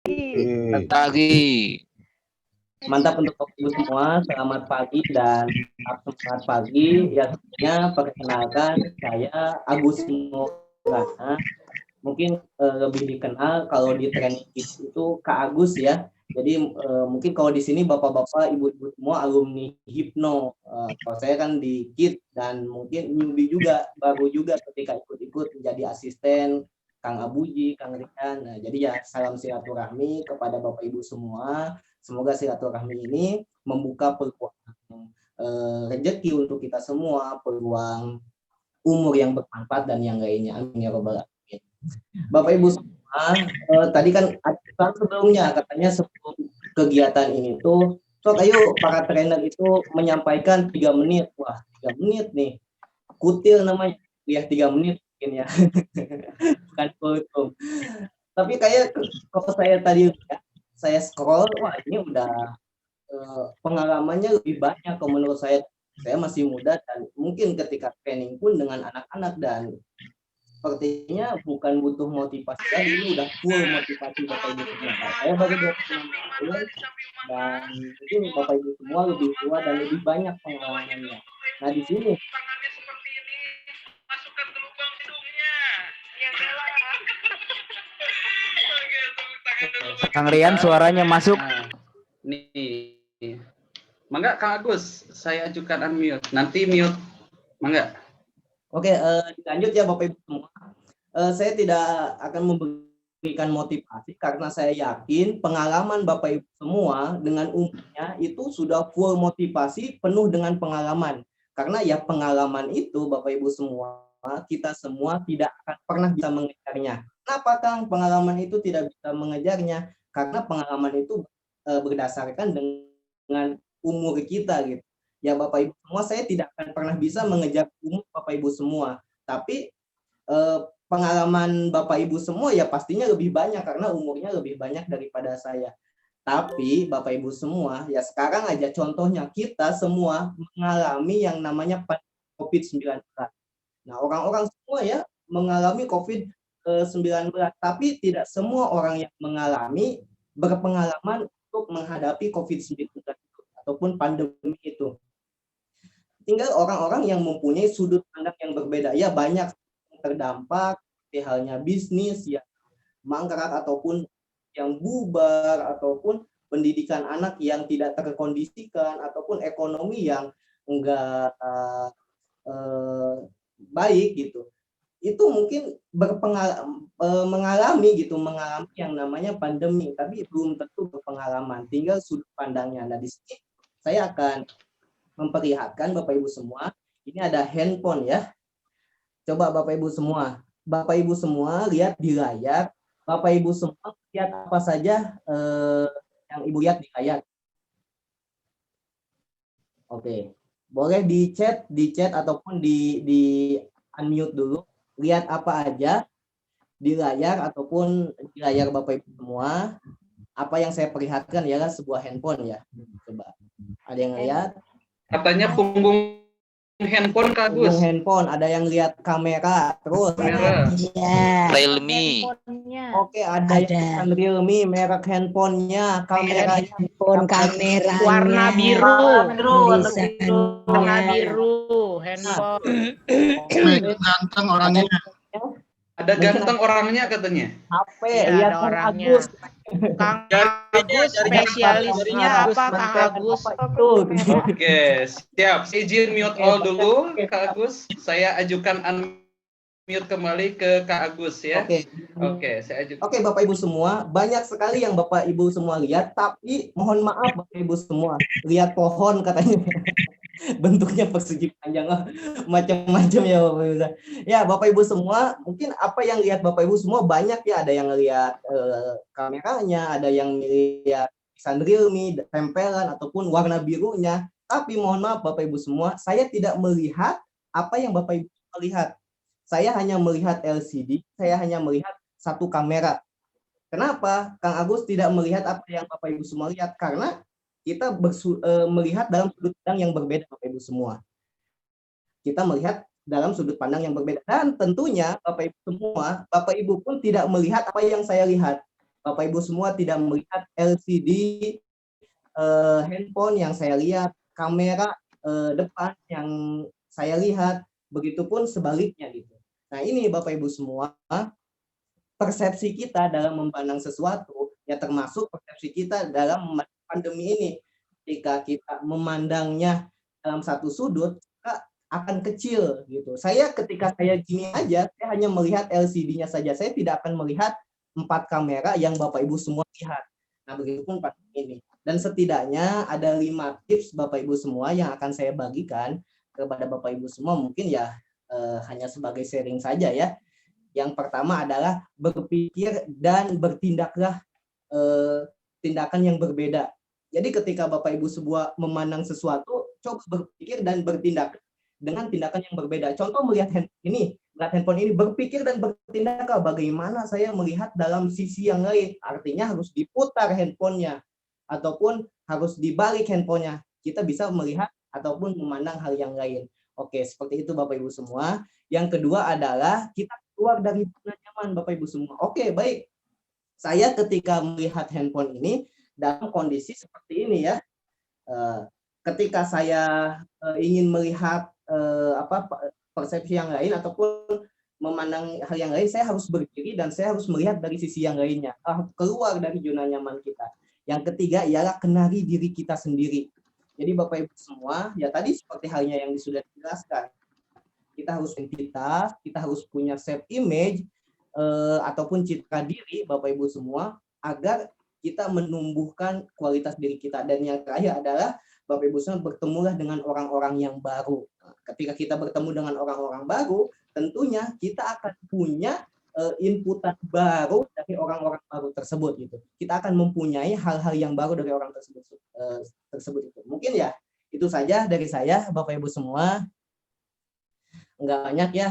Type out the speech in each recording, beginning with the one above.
Selamat Oke. pagi. Mantap untuk Bapak Ibu semua, selamat pagi dan semangat pagi. Ya sebelumnya perkenalkan saya Agus Maulana. Mungkin lebih dikenal kalau di training itu Kak Agus ya. Jadi mungkin kalau di sini bapak-bapak, ibu-ibu semua alumni Hipno. Kalau saya kan di KIT dan mungkin newbie juga, baru juga ketika ikut-ikut menjadi asisten Kang Abuji, Kang Rian. Nah, jadi ya salam silaturahmi kepada bapak ibu semua. Semoga silaturahmi ini membuka peluang rezeki untuk kita semua, peluang umur yang bermanfaat dan yang lainnya. Amin ya robbal alamin. Bapak Ibu semua, tadi kan sebelumnya katanya sebelum kegiatan ini tuh, sok ayo para trainer itu menyampaikan 3 menit. Wah, 3 menit nih. Kutil namanya. Ya 3 menit mungkin ya. Bukan kultum. Tapi kayak kalau saya tadi saya scroll, wah ini udah pengalamannya lebih banyak. Kalau menurut saya masih muda dan mungkin ketika training pun dengan anak-anak dan sepertinya bukan butuh motivasi lagi, ini udah full motivasi Bapak Ibu semua. Saya baru 26 tahun dan mungkin Bapak Ibu semua lebih tua dan lebih banyak pengalamannya. Nah di sini Kang Rian suaranya masuk. Nih, mangga Kang Agus, saya ajukan unmute. Nanti mute, mangga. Oke, lanjut ya Bapak Ibu semua. Saya tidak akan memberikan motivasi karena saya yakin pengalaman Bapak Ibu semua dengan umumnya itu sudah full motivasi, penuh dengan pengalaman. Karena ya pengalaman itu Bapak Ibu semua, kita semua tidak akan pernah bisa mengejarnya. Kenapa Kang pengalaman itu tidak bisa mengejarnya? Karena pengalaman itu berdasarkan dengan umur kita gitu. Ya Bapak Ibu semua, saya tidak akan pernah bisa mengejar umur Bapak Ibu semua. Tapi pengalaman Bapak Ibu semua ya pastinya lebih banyak karena umurnya lebih banyak daripada saya. Tapi Bapak Ibu semua, ya sekarang aja contohnya kita semua mengalami yang namanya COVID-19. Nah, orang-orang semua ya mengalami COVID-19, tapi tidak semua orang yang mengalami berpengalaman untuk menghadapi COVID-19 ataupun pandemi itu. Tinggal orang-orang yang mempunyai sudut pandang yang berbeda. Ya banyak terdampak, seperti halnya bisnis yang mangkrak ataupun yang bubar ataupun pendidikan anak yang tidak terkondisikan ataupun ekonomi yang enggak baik gitu. Itu mungkin mengalami yang namanya pandemi, tapi belum tentu berpengalaman, tinggal sudut pandangnya. Nah di sini saya akan memperlihatkan Bapak Ibu semua, ini ada handphone ya. Coba Bapak Ibu semua lihat di layar. Bapak Ibu semua lihat apa saja yang Ibu lihat di layar. Oke, boleh di chat ataupun di unmute dulu. Lihat apa aja di layar ataupun di layar Bapak Ibu semua. Apa yang saya perlihatkan ialah sebuah handphone ya. Coba, ada yang lihat? Katanya punggung handphone Kak Agus. Punggung handphone, ada yang lihat kamera, terus Kamera. Realme. Oke, ada yang Realme, merek handphonenya, kameranya, kameranya, warna biru, warna biru, handphone. Ganteng orangnya. Ada ganteng orangnya katanya. HP, Iya, lihat ada Kang orangnya. Agus. Kang Agus spesialisnya apa Kang Agus? Oke, siap. Saya izin mute all dulu Kak Agus. Saya ajukan unmute kembali ke Kak Agus ya. Oke, saya ajukan. Oke, Bapak Ibu semua, banyak sekali yang Bapak Ibu semua lihat, tapi mohon maaf Bapak Ibu semua, lihat pohon katanya. Bentuknya persegi panjang, macam-macam ya Bapak Ibu. Ya Bapak Ibu semua, mungkin apa yang lihat Bapak Ibu semua banyak ya, ada yang lihat kameranya, ada yang lihat tulisan Realme, tempelan ataupun warna birunya. Tapi mohon maaf Bapak Ibu semua, saya tidak melihat apa yang Bapak Ibu lihat. Saya hanya melihat LCD, saya hanya melihat satu kamera. Kenapa Kang Agus tidak melihat apa yang Bapak Ibu semua lihat? Karena kita melihat dalam sudut pandang yang berbeda Bapak Ibu semua. Kita melihat dalam sudut pandang yang berbeda. Dan tentunya Bapak Ibu semua, Bapak Ibu pun tidak melihat apa yang saya lihat. Bapak Ibu semua tidak melihat LCD handphone yang saya lihat, kamera depan yang saya lihat, begitupun sebaliknya gitu. Nah ini Bapak Ibu semua, persepsi kita dalam memandang sesuatu, ya termasuk persepsi kita dalam memandang pandemi ini. Ketika kita memandangnya dalam satu sudut, akan kecil gitu. Ketika saya gini aja, saya hanya melihat LCD-nya saja. Saya tidak akan melihat 4 kamera yang Bapak Ibu semua lihat. Nah, begitupun pada ini. Dan setidaknya ada 5 tips Bapak Ibu semua yang akan saya bagikan kepada Bapak Ibu semua. Mungkin ya hanya sebagai sharing saja ya. Yang pertama adalah berpikir dan bertindaklah tindakan yang berbeda. Jadi ketika Bapak Ibu semua memandang sesuatu, coba berpikir dan bertindak dengan tindakan yang berbeda. Contoh melihat handphone ini, berpikir dan bertindak bagaimana saya melihat dalam sisi yang lain. Artinya harus diputar handphonenya ataupun harus dibalik handphonenya. Kita bisa melihat ataupun memandang hal yang lain. Oke, seperti itu Bapak Ibu semua. Yang kedua adalah kita keluar dari zona nyaman Bapak Ibu semua. Oke, baik. Saya ketika melihat handphone ini dalam kondisi seperti ini ya. Ketika saya ingin melihat persepsi yang lain ataupun memandang hal yang lain, saya harus berdiri dan saya harus melihat dari sisi yang lainnya, keluar dari zona nyaman kita. Yang ketiga ialah kenali diri kita sendiri. Jadi Bapak Ibu semua, ya tadi seperti halnya yang sudah dijelaskan, kita harus identitas, kita harus punya self image ataupun citra diri Bapak Ibu semua agar kita menumbuhkan kualitas diri kita. Dan yang terakhir adalah Bapak Ibu semua bertemulah dengan orang-orang yang baru. Ketika kita bertemu dengan orang-orang baru, tentunya kita akan punya inputan baru dari orang-orang baru tersebut gitu. Kita akan mempunyai hal-hal yang baru dari orang tersebut itu. Mungkin ya itu saja dari saya Bapak Ibu semua. Enggak banyak ya.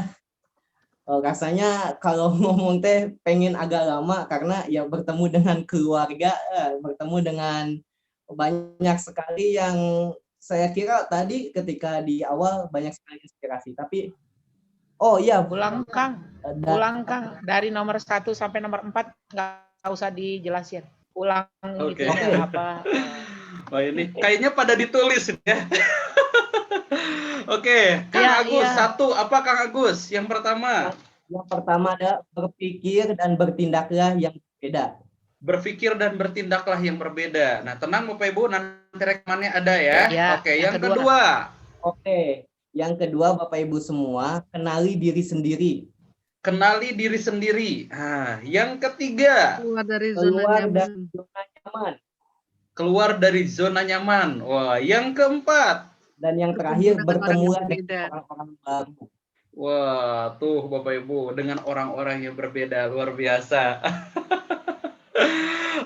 Rasanya kalau ngomong teh pengen agak lama karena ya bertemu dengan keluarga, bertemu dengan banyak sekali yang saya kira tadi ketika di awal banyak sekali inspirasi. Tapi oh iya, Ulang Kang dari nomor 1 sampai nomor 4 nggak usah dijelasin. Ulang Oke. itunya apa. Wah ini kayaknya pada ditulis ya. Oke, Kang Iya, Agus iya. 1 apa Kang Agus? Yang pertama. Yang pertama ada berpikir dan bertindaklah yang berbeda. Berpikir dan bertindaklah yang berbeda. Nah, tenang Bapak Ibu, nanti rekamannya ada ya. Ya, Oke, yang yang kedua. kedua. Oke, yang kedua Bapak Ibu semua, kenali diri sendiri. Kenali diri sendiri. Nah, yang ketiga. Keluar dari Keluar zona dari nyaman. zona nyaman. Keluar dari zona nyaman. Wah, yang keempat. Dan yang terakhir Bertemu dengan bertemulah orang yang dengan orang-orang baru. Wah, tuh Bapak Ibu dengan orang-orang yang berbeda, luar biasa.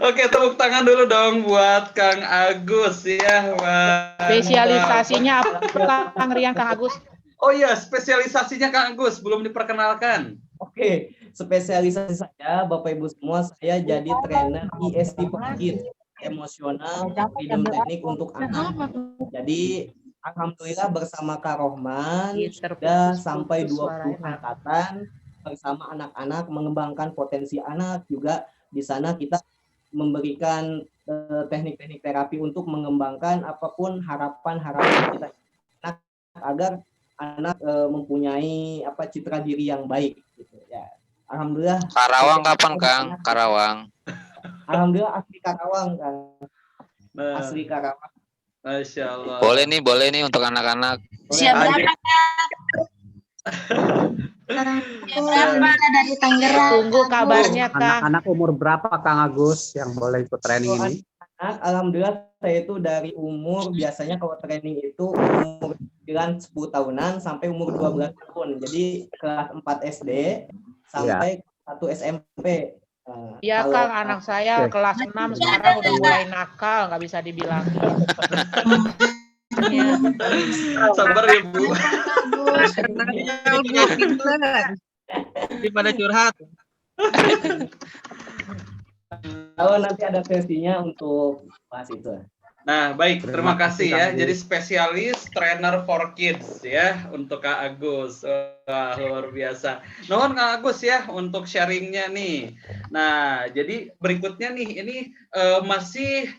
Oke, tepuk tangan dulu dong buat Kang Agus ya. Wah. Spesialisasinya apa Kang Rian, Kang Agus? Oh iya, spesialisasinya Kang Agus belum diperkenalkan. Oke, spesialisasi saya Bapak Ibu semua, saya jadi trainer IST Pekit, emosional, freedom teknik untuk anak. Jadi alhamdulillah bersama Kak Rohman sudah sampai 20 angkatan bersama anak-anak mengembangkan potensi anak. Juga di sana kita memberikan teknik-teknik terapi untuk mengembangkan apapun harapan-harapan kita agar anak mempunyai citra diri yang baik gitu ya. Alhamdulillah. Karawang kapan Kang? Karawang. Alhamdulillah asli Karawang Kang. Nah, Asli Karawang. Masya Allah. Boleh nih untuk anak-anak. Siap berapa? Berapa dari Tangerang? Tunggu kabarnya Kang. Anak-anak umur berapa Kang Agus yang boleh ikut training ini? Alhamdulillah saya itu dari umur, biasanya kalau training itu umur 10 tahunan sampai umur 12 tahun. Jadi kelas 4 SD sampai 1 SMP. Iya Kang, anak saya kelas 6 sekarang udah mulai nakal, nggak bisa dibilangin. Sabar ya Bu. Daripada curhat. Kalau nanti ada sesinya untuk bahas itu. Nah, baik, terima kasih ya. Kang Agus. Jadi spesialis trainer for kids ya untuk Kak Agus. Wah, luar biasa. Nuhun Kang Agus ya untuk sharingnya nih. Nah, jadi berikutnya nih, ini masih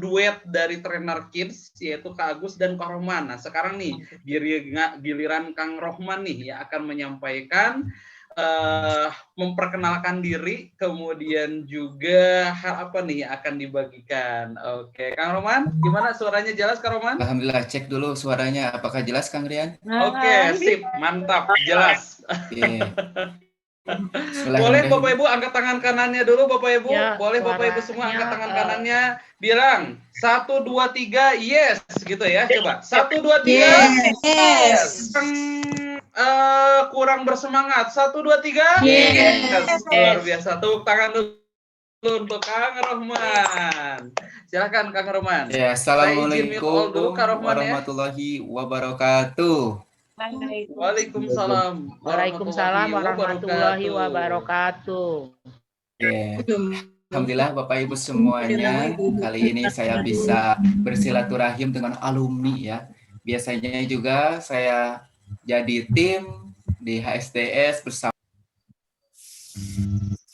duet dari trainer kids yaitu Kak Agus dan Kak Rohman. Nah, sekarang nih giliran Kang Rohman nih ya akan menyampaikan memperkenalkan diri, kemudian juga hal apa nih yang akan dibagikan. Oke, Kang Roman, gimana suaranya jelas Kang Roman? Alhamdulillah, cek dulu suaranya apakah jelas Kang Rian? Oke, sip, mantap, jelas. Oke. Boleh Bapak Ibu angkat tangan kanannya dulu Bapak Ibu. Ya, Boleh Bapak Ibu semua angkat tangan suaranya, kanannya. Bilang 1 2 3 yes gitu ya. Coba 1 2 3 yes. Kurang bersemangat. 1 2 3 yes. Luar biasa. Tepuk tangan dulu untuk Kang Rohman. Silakan Kang Rohman. Ya, assalamualaikum warahmatullahi wabarakatuh. Waalaikumsalam. Waalaikumsalam warahmatullahi wabarakatuh. Ya. Alhamdulillah Bapak Ibu semuanya, kali ini saya bisa bersilaturahim dengan alumni ya. Biasanya juga saya jadi tim di HSDS bersama.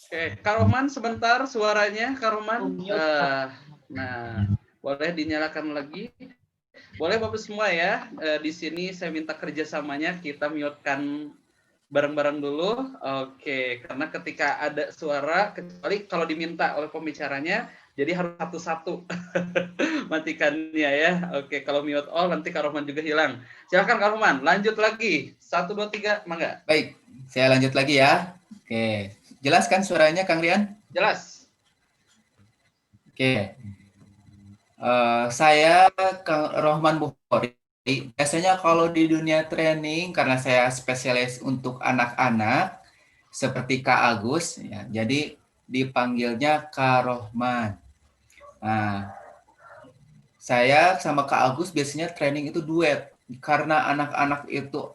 Oke, Kak Rohman sebentar suaranya Kak Rohman. Nah, boleh dinyalakan lagi. Boleh Bapak semua ya, di sini saya minta kerjasamanya, kita mute-kan bareng-bareng dulu. Oke, karena ketika ada suara, kecuali kalau diminta oleh pembicaranya, jadi harus satu-satu matikannya ya. Oke, kalau mute all nanti Kak Rohman juga hilang. Silakan Kak Rohman, lanjut lagi. 1, 2, 3, mangga. Baik, saya lanjut lagi ya. Oke, jelas kan suaranya Kang Rian? Jelas. Oke. Saya Kang Rohman Bukhari. Biasanya kalau di dunia training, karena saya spesialis untuk anak-anak, seperti Kak Agus, ya, jadi dipanggilnya Kak Rohman. Nah, saya sama Kak Agus biasanya training itu duet, karena anak-anak itu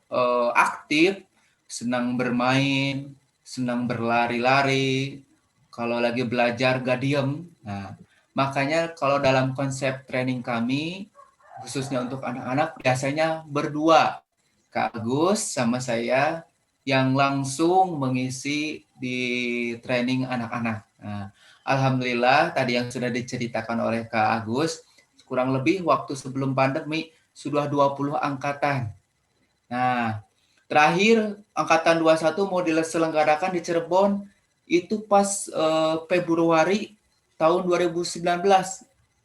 aktif, senang bermain, senang berlari-lari, kalau lagi belajar gak diem. Nah, makanya kalau dalam konsep training kami, khususnya untuk anak-anak, biasanya berdua. Kak Agus sama saya yang langsung mengisi di training anak-anak. Nah, alhamdulillah tadi yang sudah diceritakan oleh Kak Agus, kurang lebih waktu sebelum pandemi sudah 20 angkatan. Nah, terakhir angkatan 21 mau diselenggarakan di Cirebon itu pas Februari tahun 2019,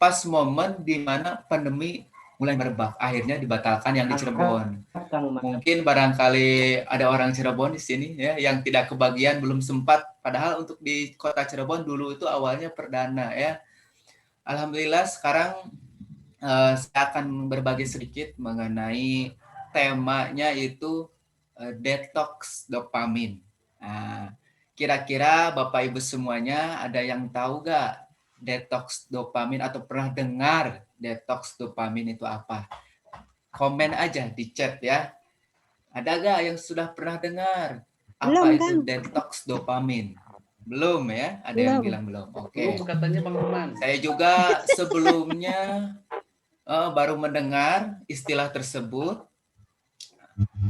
pas momen di mana pandemi mulai merebak, akhirnya dibatalkan yang di Cirebon. Mungkin barangkali ada orang Cirebon di sini ya yang tidak kebagian, belum sempat, padahal untuk di kota Cirebon dulu itu awalnya perdana ya. Alhamdulillah sekarang saya akan berbagi sedikit mengenai temanya itu detox dopamin. Nah, kira-kira Bapak Ibu semuanya ada yang tahu gak detox dopamin atau pernah dengar detox dopamin itu apa? Komen aja di chat ya. Ada gak yang sudah pernah dengar apa itu detox dopamin? Belum ya? Ada yang bilang belum. Oke. Katanya Bang Roman. Saya juga sebelumnya baru mendengar istilah tersebut.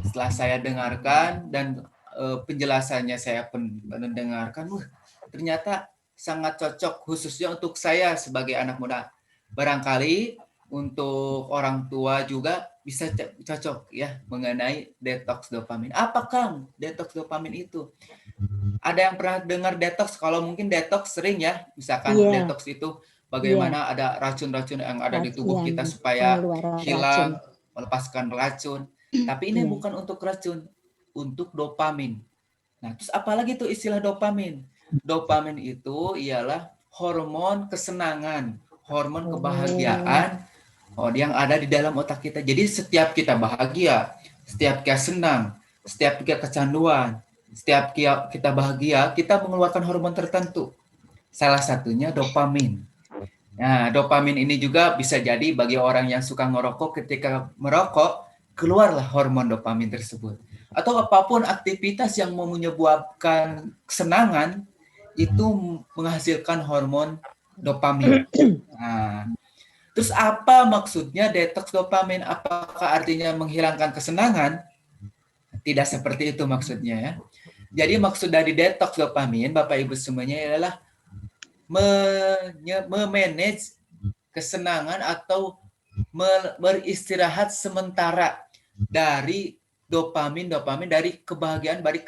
Setelah saya dengarkan dan penjelasannya saya mendengarkan, ternyata sangat cocok khususnya untuk saya sebagai anak muda. Barangkali untuk orang tua juga bisa cocok ya mengenai detox dopamin. Apa Kang detox dopamin itu? Ada yang pernah dengar detox? Kalau mungkin detox sering ya, misalkan detox itu bagaimana ada racun-racun yang ada di tubuh kita supaya hilang, melepaskan racun. Tapi ini bukan untuk racun, untuk dopamin. Nah, terus apalagi tuh istilah dopamin? Dopamin itu ialah hormon kesenangan, hormon kebahagiaan yang ada di dalam otak kita. Jadi setiap kita bahagia, setiap kita senang, setiap kita kecanduan, setiap kita bahagia, kita mengeluarkan hormon tertentu. Salah satunya dopamin. Nah, dopamin ini juga bisa jadi bagi orang yang suka merokok, ketika merokok, keluarlah hormon dopamin tersebut. Atau apapun aktivitas yang mau menyebabkan kesenangan, itu menghasilkan hormon dopamin. Nah, Terus apa maksudnya detox dopamin? Apakah artinya menghilangkan kesenangan? Tidak seperti itu maksudnya ya. Jadi maksud dari detox dopamin, Bapak Ibu semuanya adalah memanage kesenangan atau beristirahat sementara dari dopamin dari kebahagiaan, dari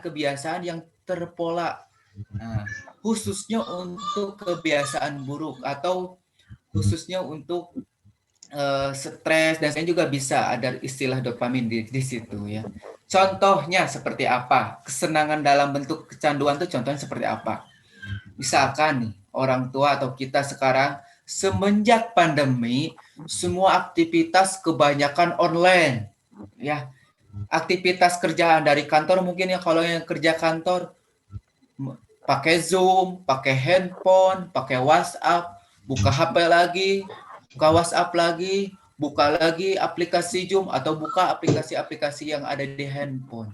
kebiasaan yang terpola. Nah, khususnya untuk kebiasaan buruk atau khususnya untuk stres, dan saya juga bisa ada istilah dopamin di situ ya. Contohnya seperti apa? Kesenangan dalam bentuk kecanduan itu contohnya seperti apa? Misalkan nih, orang tua atau kita sekarang semenjak pandemi semua aktivitas kebanyakan online ya. Aktivitas kerjaan dari kantor mungkin ya, kalau yang kerja kantor pakai Zoom, pakai handphone, pakai WhatsApp, buka HP lagi, buka WhatsApp lagi, buka lagi aplikasi Zoom atau buka aplikasi-aplikasi yang ada di handphone.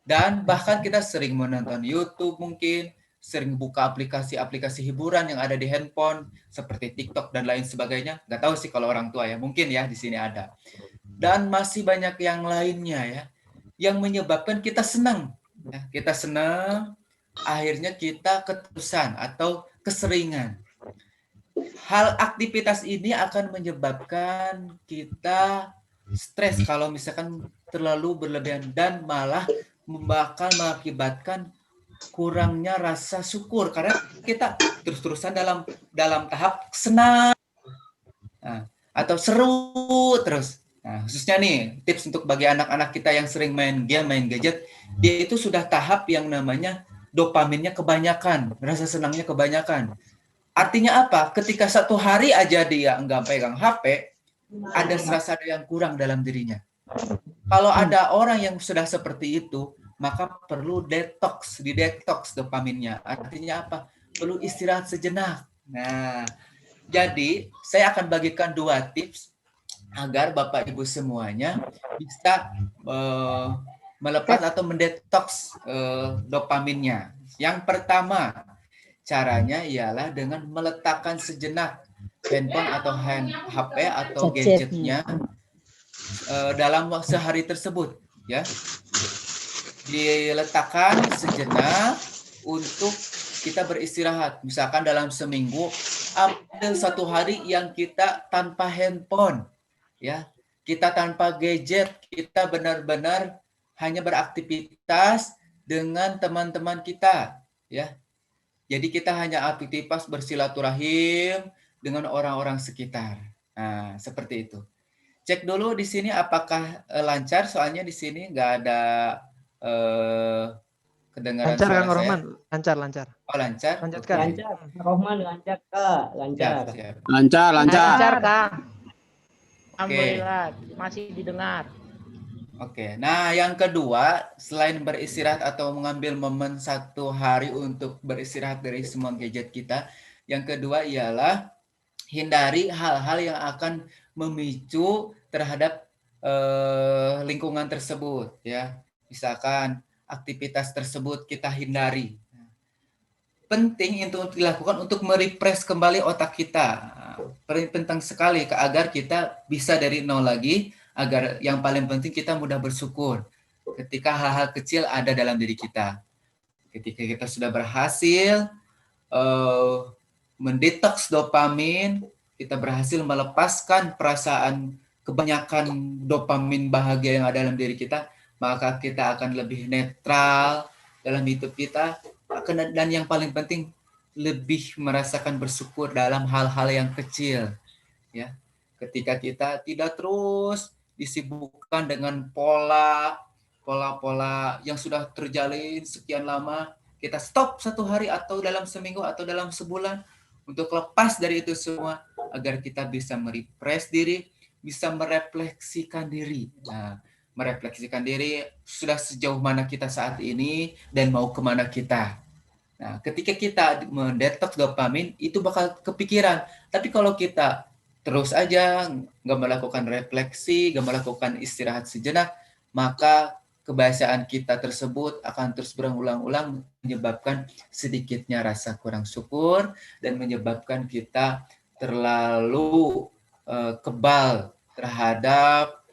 Dan bahkan kita sering menonton YouTube mungkin, sering buka aplikasi-aplikasi hiburan yang ada di handphone seperti TikTok dan lain sebagainya. Nggak tahu sih kalau orang tua ya, mungkin ya di sini ada. Dan masih banyak yang lainnya ya, yang menyebabkan kita senang. Ya, kita senang, akhirnya kita keterusan atau keseringan. Hal aktivitas ini akan menyebabkan kita stres kalau misalkan terlalu berlebihan dan malah bakal mengakibatkan kurangnya rasa syukur karena kita terus-terusan dalam tahap senang atau seru terus. Nah, khususnya nih tips untuk bagi anak-anak kita yang sering main game, main gadget, dia itu sudah tahap yang namanya dopaminnya kebanyakan, rasa senangnya kebanyakan. Artinya apa? Ketika satu hari aja dia enggak pegang HP, ada serasa ada yang kurang dalam dirinya. Kalau ada orang yang sudah seperti itu, maka perlu detox dopaminnya. Artinya apa? Perlu istirahat sejenak. Nah, jadi saya akan bagikan 2 tips agar Bapak Ibu semuanya bisa melepas atau mendetoks dopaminnya. Yang pertama, caranya ialah dengan meletakkan sejenak handphone atau HP atau gadgetnya dalam sehari tersebut, ya. Diletakkan sejenak untuk kita beristirahat. Misalkan dalam seminggu ambil 1 hari yang kita tanpa handphone, ya. Kita tanpa gadget, kita benar-benar hanya beraktivitas dengan teman-teman kita, ya. Jadi kita hanya aktivitas bersilaturahim dengan orang-orang sekitar. Nah, seperti itu. Cek dulu di sini apakah lancar, soalnya di sini nggak ada kedengaran Lancar suara Kang saya. Rohman, lancar. Oh, lancar. Lanjutkan. Oke. Lancar, Rohman lancar Kak, lancar. Siap. Lancar, Lancar, Kang. Alhamdulillah, masih didengar. Oke, nah yang kedua, selain beristirahat atau mengambil momen 1 hari untuk beristirahat dari semua gadget kita, yang kedua ialah hindari hal-hal yang akan memicu terhadap lingkungan tersebut, ya. Misalkan aktivitas tersebut kita hindari. Penting untuk dilakukan untuk merefresh kembali otak kita. Penting sekali agar kita bisa dari nol lagi, agar yang paling penting kita mudah bersyukur ketika hal-hal kecil ada dalam diri kita. Ketika kita sudah berhasil mendetoks dopamin, kita berhasil melepaskan perasaan kebanyakan dopamin bahagia yang ada dalam diri kita, maka kita akan lebih netral dalam hidup kita, dan yang paling penting lebih merasakan bersyukur dalam hal-hal yang kecil, ya. Ketika kita tidak terus disibukkan dengan pola yang sudah terjalin sekian lama, kita stop 1 hari atau dalam seminggu atau dalam sebulan untuk lepas dari itu semua, agar kita bisa merefresh diri, bisa merefleksikan diri. Nah, merefleksikan diri sudah sejauh mana kita saat ini dan mau kemana kita. Nah, ketika kita mendetoks dopamin, itu bakal kepikiran. Tapi kalau kita terus aja nggak melakukan refleksi, nggak melakukan istirahat sejenak, maka kebiasaan kita tersebut akan terus berulang-ulang, menyebabkan sedikitnya rasa kurang syukur dan menyebabkan kita terlalu kebal terhadap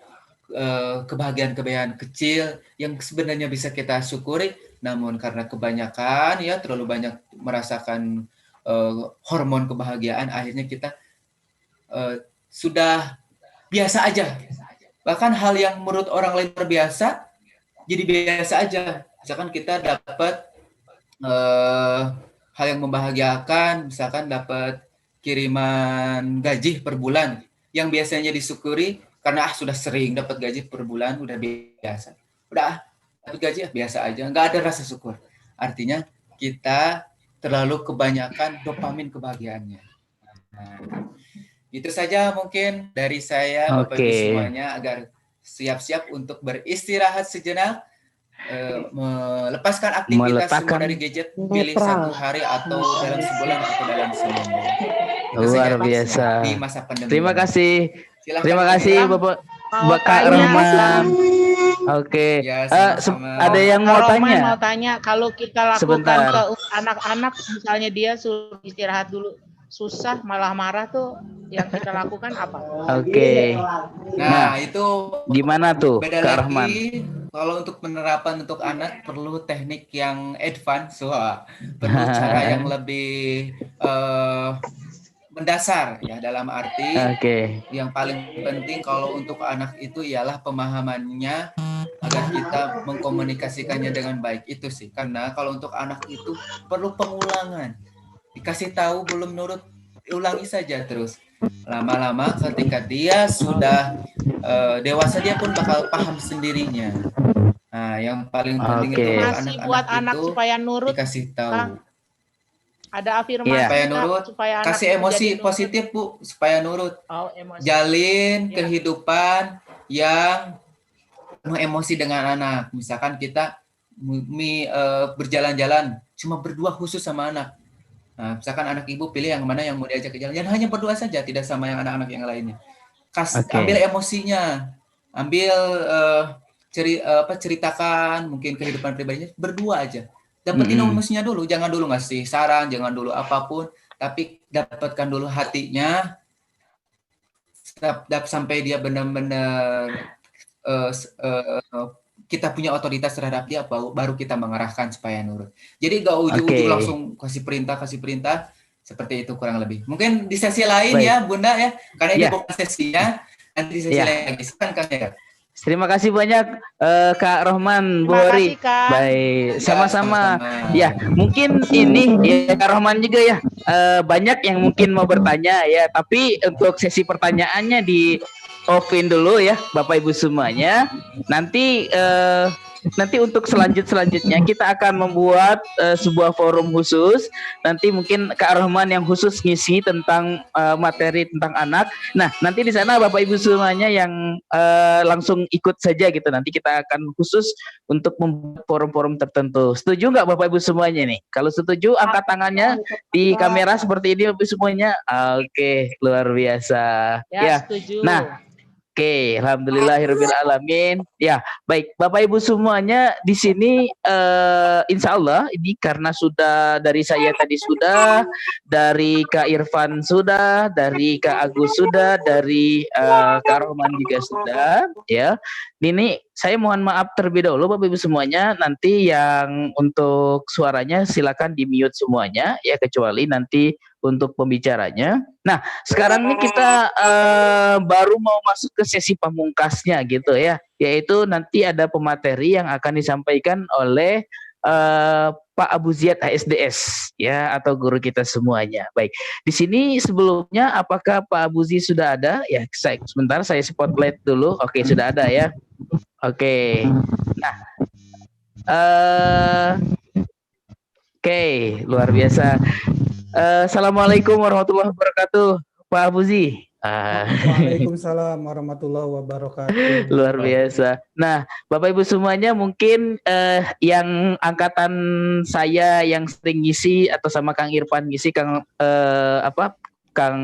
kebahagiaan-kebahagiaan kecil yang sebenarnya bisa kita syukuri, namun karena kebanyakan ya terlalu banyak merasakan hormon kebahagiaan, akhirnya kita sudah biasa aja. Bahkan hal yang menurut orang lain terbiasa jadi biasa aja. Misalkan kita dapat hal yang membahagiakan, misalkan dapat kiriman gaji per bulan yang biasanya disyukuri karena sudah sering dapat gaji per bulan, udah biasa. Udah dapat gaji biasa aja, nggak ada rasa syukur. Artinya kita terlalu kebanyakan dopamin kebahagiaannya. Nah, itu saja mungkin dari saya, Bapak Ibu semuanya, agar siap-siap untuk beristirahat sejenak, melepaskan aktivitas semua dari gadget, pilih 1 hari atau dalam sebulan atau dalam seminggu. Luar biasa. Di masa pandemi. Terima kasih. Silahkan, Terima kasih Bapak Kak Rohman. Oke. Ya, ada yang mau Kak Rohman tanya? mau tanya, kalau kita lakukan Sebentar. ke anak-anak, misalnya dia suruh istirahat dulu, susah malah marah tuh, yang kita lakukan apa? Oke. Nah, itu Gimana tuh beda Kak Rohman? lagi. Kalau untuk penerapan untuk anak perlu teknik yang advance, perlu cara yang lebih mendasar ya, dalam arti Oke. yang paling penting kalau untuk anak itu ialah pemahamannya agar kita mengkomunikasikannya dengan baik, itu sih. Karena kalau untuk anak itu perlu pengulangan, dikasih tahu belum nurut, ulangi saja terus. Lama-lama ketika dia sudah dewasa, dia pun bakal paham sendirinya. Nah, yang paling penting itu Masih buat anak itu supaya nurut, dikasih tahu. Kang. Ada afirmasi Supaya Kak, nurut, supaya anak kasih itu emosi jadi nurut. positif, Bu, supaya nurut. Oh, emosi. Jalin Ya. kehidupan yang penuh emosi dengan anak. Misalkan kita berjalan-jalan cuma berdua khusus sama anak. Nah, misalkan anak ibu pilih yang mana yang mau diajak ke jalan, jangan hanya berdua saja, tidak sama yang anak-anak yang lainnya. Ambil emosinya, ambil ceritakan mungkin kehidupan pribadinya berdua aja. Dapetin emosinya dulu, jangan dulu ngasih saran, jangan dulu apapun, tapi dapatkan dulu hatinya sampai dia benar-benar kita punya otoritas terhadap dia, baru kita mengarahkan supaya nurut. Jadi gak ujung-ujung langsung kasih perintah seperti itu kurang lebih. Mungkin di sesi lain ya Bunda ya, karena ini bukan sesinya, nanti di sesi lain lagi. Silakan Kang ya. Terima kasih banyak Kak Rohman, Bu Terima Hori. kasih, Kak. Baik, Ya, sama-sama. sama-sama. Ya, mungkin ini ya Kak Rohman juga ya. Banyak yang mungkin mau bertanya ya, tapi untuk sesi pertanyaannya di offin dulu ya, Bapak Ibu semuanya. Nanti untuk selanjutnya kita akan membuat sebuah forum khusus. Nanti mungkin Kak Rohman yang khusus ngisi tentang materi tentang anak. Nah, nanti di sana Bapak Ibu semuanya yang langsung ikut saja gitu. Nanti kita akan khusus untuk membuat forum-forum tertentu. Setuju nggak Bapak Ibu semuanya nih? Kalau setuju, angkat tangannya di kamera seperti ini Bapak Ibu semuanya. Oke, luar biasa. Ya, setuju. Nah, oke, alhamdulillahirabbil alamin. Ya, baik Bapak Ibu semuanya di sini insya Allah ini karena sudah dari saya tadi sudah, dari Kak Irfan sudah, dari Kak Agus sudah, dari Kak Rohman juga sudah, ya. Ini saya mohon maaf terlebih dahulu Bapak Ibu semuanya. Nanti yang untuk suaranya silakan di mute semuanya ya, kecuali nanti untuk pembicaranya. Nah, sekarang ini kita baru mau masuk ke sesi pamungkasnya gitu ya, yaitu nanti ada pemateri yang akan disampaikan oleh Pak Abu Ziyad HSDS ya, atau guru kita semuanya. Baik, di sini sebelumnya apakah Pak Abu Ziyad sudah ada? Ya, sebentar saya spotlight dulu. Oke, sudah ada ya. Oke. Nah, oke, luar biasa. Assalamualaikum warahmatullahi wabarakatuh, Pak Abu Ziyad. Waalaikumsalam warahmatullahi wabarakatuh. Luar biasa. Nah, Bapak Ibu semuanya mungkin yang angkatan saya yang sering ngisi atau sama Kang Irfan ngisi, Kang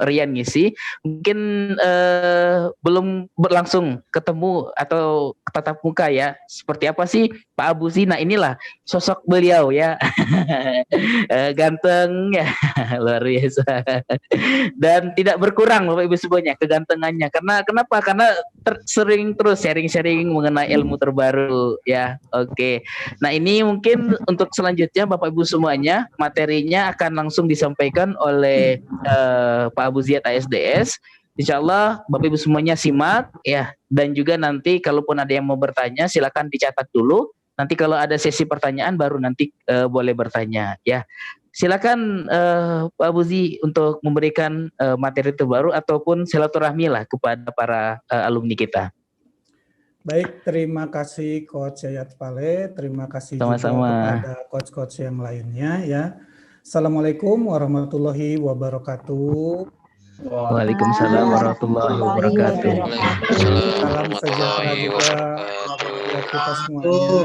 Rian ngisi, mungkin belum berlangsung ketemu atau tatap muka ya. Seperti apa sih Pak Abuzi? Nah inilah sosok beliau ya, ganteng ya, luar biasa. Dan tidak berkurang Bapak Ibu semuanya kegantengannya. Karena kenapa? Karena sering terus sharing-sharing mengenai ilmu terbaru ya. Oke. Nah ini mungkin untuk selanjutnya Bapak Ibu semuanya materinya akan langsung disampaikan oleh Pak Abu Ziyad ASDS. Insya Allah Bapak Ibu semuanya simak ya, dan juga nanti kalaupun ada yang mau bertanya silakan dicatat dulu. Nanti kalau ada sesi pertanyaan baru nanti boleh bertanya ya. Silakan Pak Abu Zi untuk memberikan materi terbaru ataupun silaturahmi lah kepada para alumni kita. Baik, terima kasih Coach Yayat Pale, terima kasih Sama-sama juga kepada coach-coach yang lainnya ya. Assalamualaikum warahmatullahi wabarakatuh. Waalaikumsalam warahmatullahi wabarakatuh. Salam sejahtera juga buat kita semuanya.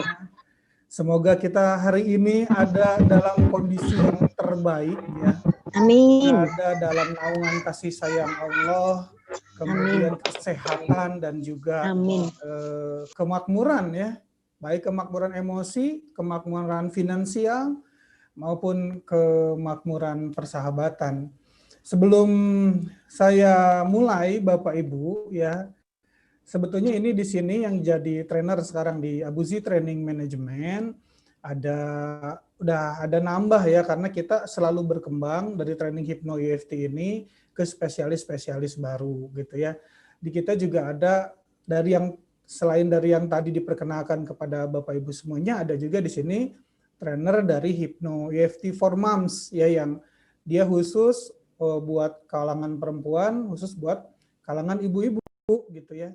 Semoga kita hari ini ada dalam kondisi yang terbaik ya. Amin. Ada dalam naungan kasih sayang Allah, kemudian kesehatan dan juga kemakmuran ya. Baik kemakmuran emosi, kemakmuran finansial, maupun kemakmuran persahabatan. Sebelum saya mulai Bapak Ibu ya, sebetulnya ini di sini yang jadi trainer sekarang di Abu Zi Training Management udah ada nambah ya, karena kita selalu berkembang dari training Hypno EFT ini ke spesialis-spesialis baru gitu ya. Di kita juga ada dari yang selain dari yang tadi diperkenalkan kepada Bapak Ibu semuanya, ada juga di sini trainer dari Hypno EFT for Moms ya, yang dia khusus buat kalangan perempuan, khusus buat kalangan ibu-ibu gitu ya.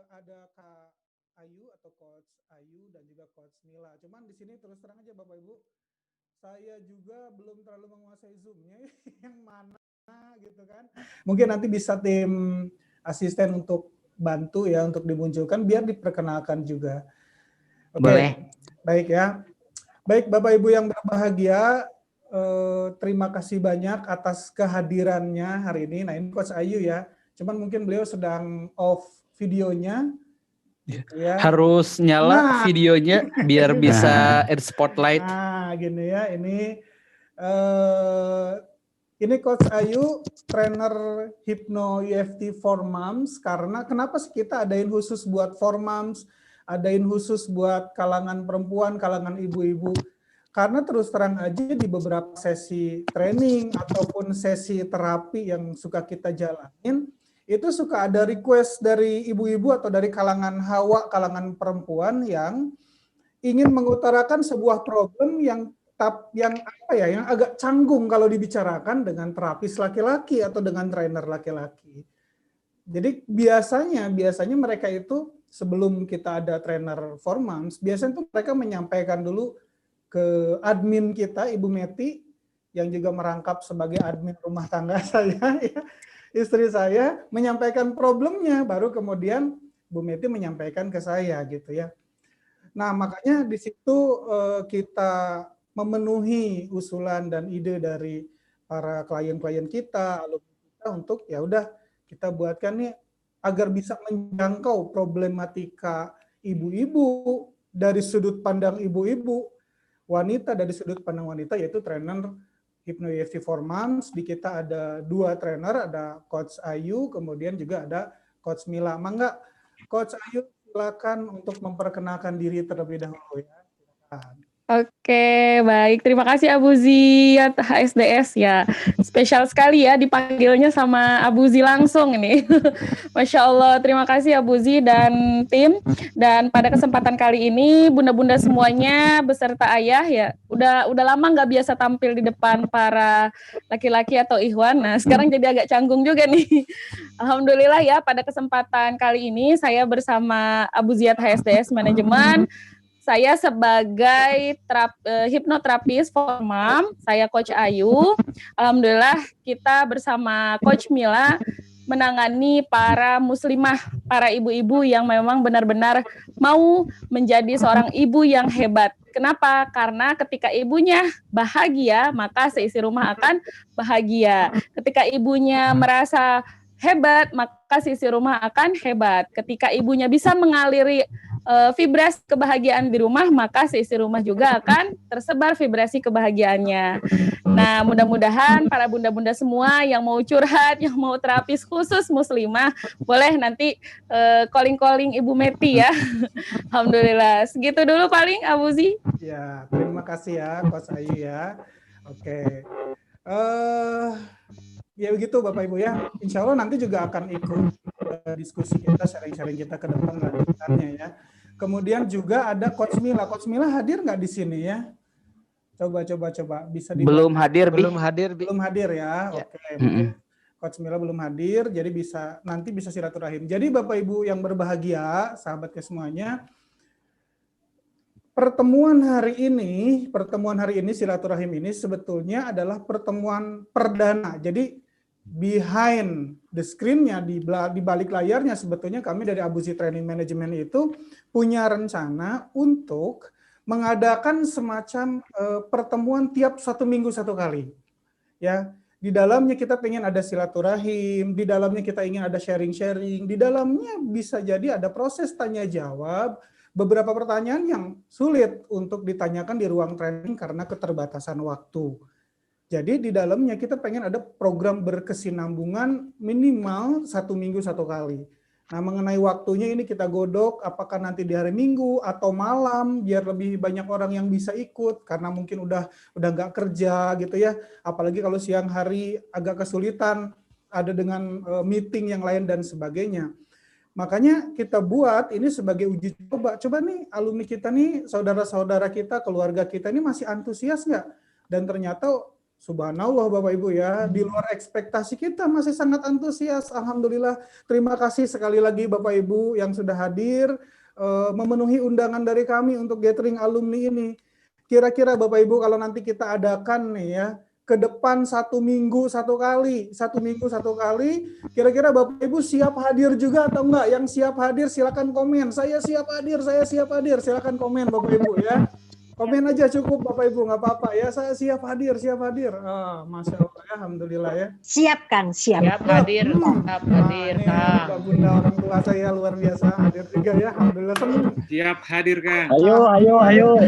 Ada Kak Ayu atau Coach Ayu dan juga Coach Mila. Cuman di sini terus terang aja Bapak Ibu, saya juga belum terlalu menguasai Zoom-nya yang mana gitu kan. Mungkin nanti bisa tim asisten untuk bantu ya, untuk dimunculkan biar diperkenalkan juga. Oke. Boleh. Baik ya. Baik Bapak Ibu yang berbahagia, terima kasih banyak atas kehadirannya hari ini. Nah ini Coach Ayu ya, cuman mungkin beliau sedang off videonya. Ya. Harus nyala videonya biar bisa add spotlight. Nah gini ya, ini Coach Ayu, trainer Hypno EFT for Moms. Karena kenapa sih kita adain khusus buat for moms, adain khusus buat kalangan perempuan, kalangan ibu-ibu. Karena terus terang aja di beberapa sesi training ataupun sesi terapi yang suka kita jalanin, itu suka ada request dari ibu-ibu atau dari kalangan hawa, kalangan perempuan yang ingin mengutarakan sebuah problem yang apa ya, yang agak canggung kalau dibicarakan dengan terapis laki-laki atau dengan trainer laki-laki. Jadi biasanya mereka itu sebelum kita ada trainer for moms, biasanya tuh mereka menyampaikan dulu ke admin kita, Ibu Meti, yang juga merangkap sebagai admin rumah tangga saya, ya, istri saya, menyampaikan problemnya, baru kemudian Bu Meti menyampaikan ke saya gitu ya. Nah makanya di situ kita memenuhi usulan dan ide dari para klien-klien kita, alumni kita untuk ya udah kita buatkan nih agar bisa menjangkau problematika ibu-ibu dari sudut pandang ibu-ibu, wanita dari sudut pandang wanita, yaitu trainer Hypno EFT for Moms. Di kita ada 2 trainer, ada Coach Ayu, kemudian juga ada Coach Mila. Mangga, Coach Ayu silakan untuk memperkenalkan diri terlebih dahulu ya. Silakan. Oke, baik. Terima kasih Abu Ziyad HSDS ya. Spesial sekali ya dipanggilnya sama Abu Zi langsung ini. Masya Allah, terima kasih Abu Zi dan tim. Dan pada kesempatan kali ini, bunda-bunda semuanya beserta ayah ya, udah lama nggak biasa tampil di depan para laki-laki atau ikhwan. Nah, sekarang jadi agak canggung juga nih. Alhamdulillah ya, pada kesempatan kali ini saya bersama Abu Ziyad HSDS Manajemen. Saya sebagai hipnoterapis for mom, saya Coach Ayu. Alhamdulillah kita bersama Coach Mila menangani para muslimah, para ibu-ibu yang memang benar-benar mau menjadi seorang ibu yang hebat. Kenapa? Karena ketika ibunya bahagia, maka seisi rumah akan bahagia. Ketika ibunya merasa hebat, maka seisi rumah akan hebat. Ketika ibunya bisa mengaliri vibrasi kebahagiaan di rumah, maka seisi rumah juga akan tersebar vibrasi kebahagiaannya. Nah, mudah-mudahan para bunda-bunda semua yang mau curhat, yang mau terapis khusus muslimah, boleh nanti calling-calling Ibu Meti ya. Alhamdulillah. Segitu dulu paling, Abu Zi. Ya, terima kasih ya, Coach Ayu ya. Oke. Ya begitu Bapak Ibu ya. Insya Allah nanti juga akan ikut diskusi kita, sharing-sharing kita ke depan lanjutannya ya. Kemudian juga ada Coach Mila. Coach Mila hadir nggak di sini ya? Coba bisa di Belum hadir, Bi. Belum hadir ya. Oke. Mungkin Coach Mila belum hadir, jadi nanti bisa silaturahim. Jadi Bapak Ibu yang berbahagia, sahabatnya semuanya, pertemuan hari ini silaturahim ini sebetulnya adalah pertemuan perdana. Jadi behind the screen-nya, di balik layarnya sebetulnya kami dari Abu Zi Training Management itu punya rencana untuk mengadakan semacam pertemuan tiap 1 minggu 1 kali. Ya, di dalamnya kita pengen ada silaturahim, di dalamnya kita ingin ada sharing-sharing, di dalamnya bisa jadi ada proses tanya jawab, beberapa pertanyaan yang sulit untuk ditanyakan di ruang training karena keterbatasan waktu. Jadi di dalamnya kita pengen ada program berkesinambungan minimal 1 minggu 1 kali. Nah, mengenai waktunya ini kita godok apakah nanti di hari Minggu atau malam biar lebih banyak orang yang bisa ikut karena mungkin udah nggak kerja gitu ya. Apalagi kalau siang hari agak kesulitan ada dengan meeting yang lain dan sebagainya. Makanya kita buat ini sebagai uji coba. Coba nih alumni kita nih, saudara-saudara kita, keluarga kita ini masih antusias nggak? Dan ternyata subhanallah Bapak Ibu ya, di luar ekspektasi kita masih sangat antusias. Alhamdulillah. Terima kasih sekali lagi Bapak Ibu yang sudah hadir, memenuhi undangan dari kami untuk gathering alumni ini. Kira-kira Bapak Ibu kalau nanti kita adakan nih ya, ke depan 1 minggu 1 kali, kira-kira Bapak Ibu siap hadir juga atau enggak? Yang siap hadir silakan komen. Saya siap hadir, silakan komen Bapak Ibu ya. Komen aja cukup Bapak Ibu, nggak apa-apa ya. Saya siap hadir. Masya Allah ya, alhamdulillah ya. Siap hadir, siap hadir, Kang. Bapak Bunda orang tua saya luar biasa hadir juga ya, alhamdulillah senang. Siap hadir, Kang. Ayo.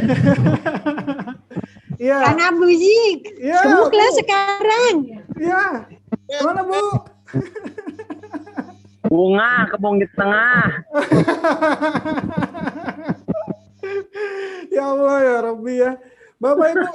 Iya. Kang Abu Zi, Iya, semuklah Bu. sekarang. Iya. Mana Bu? Bunga kebun di tengah. Ya Allah ya Rabbi ya. Bapak Ibu,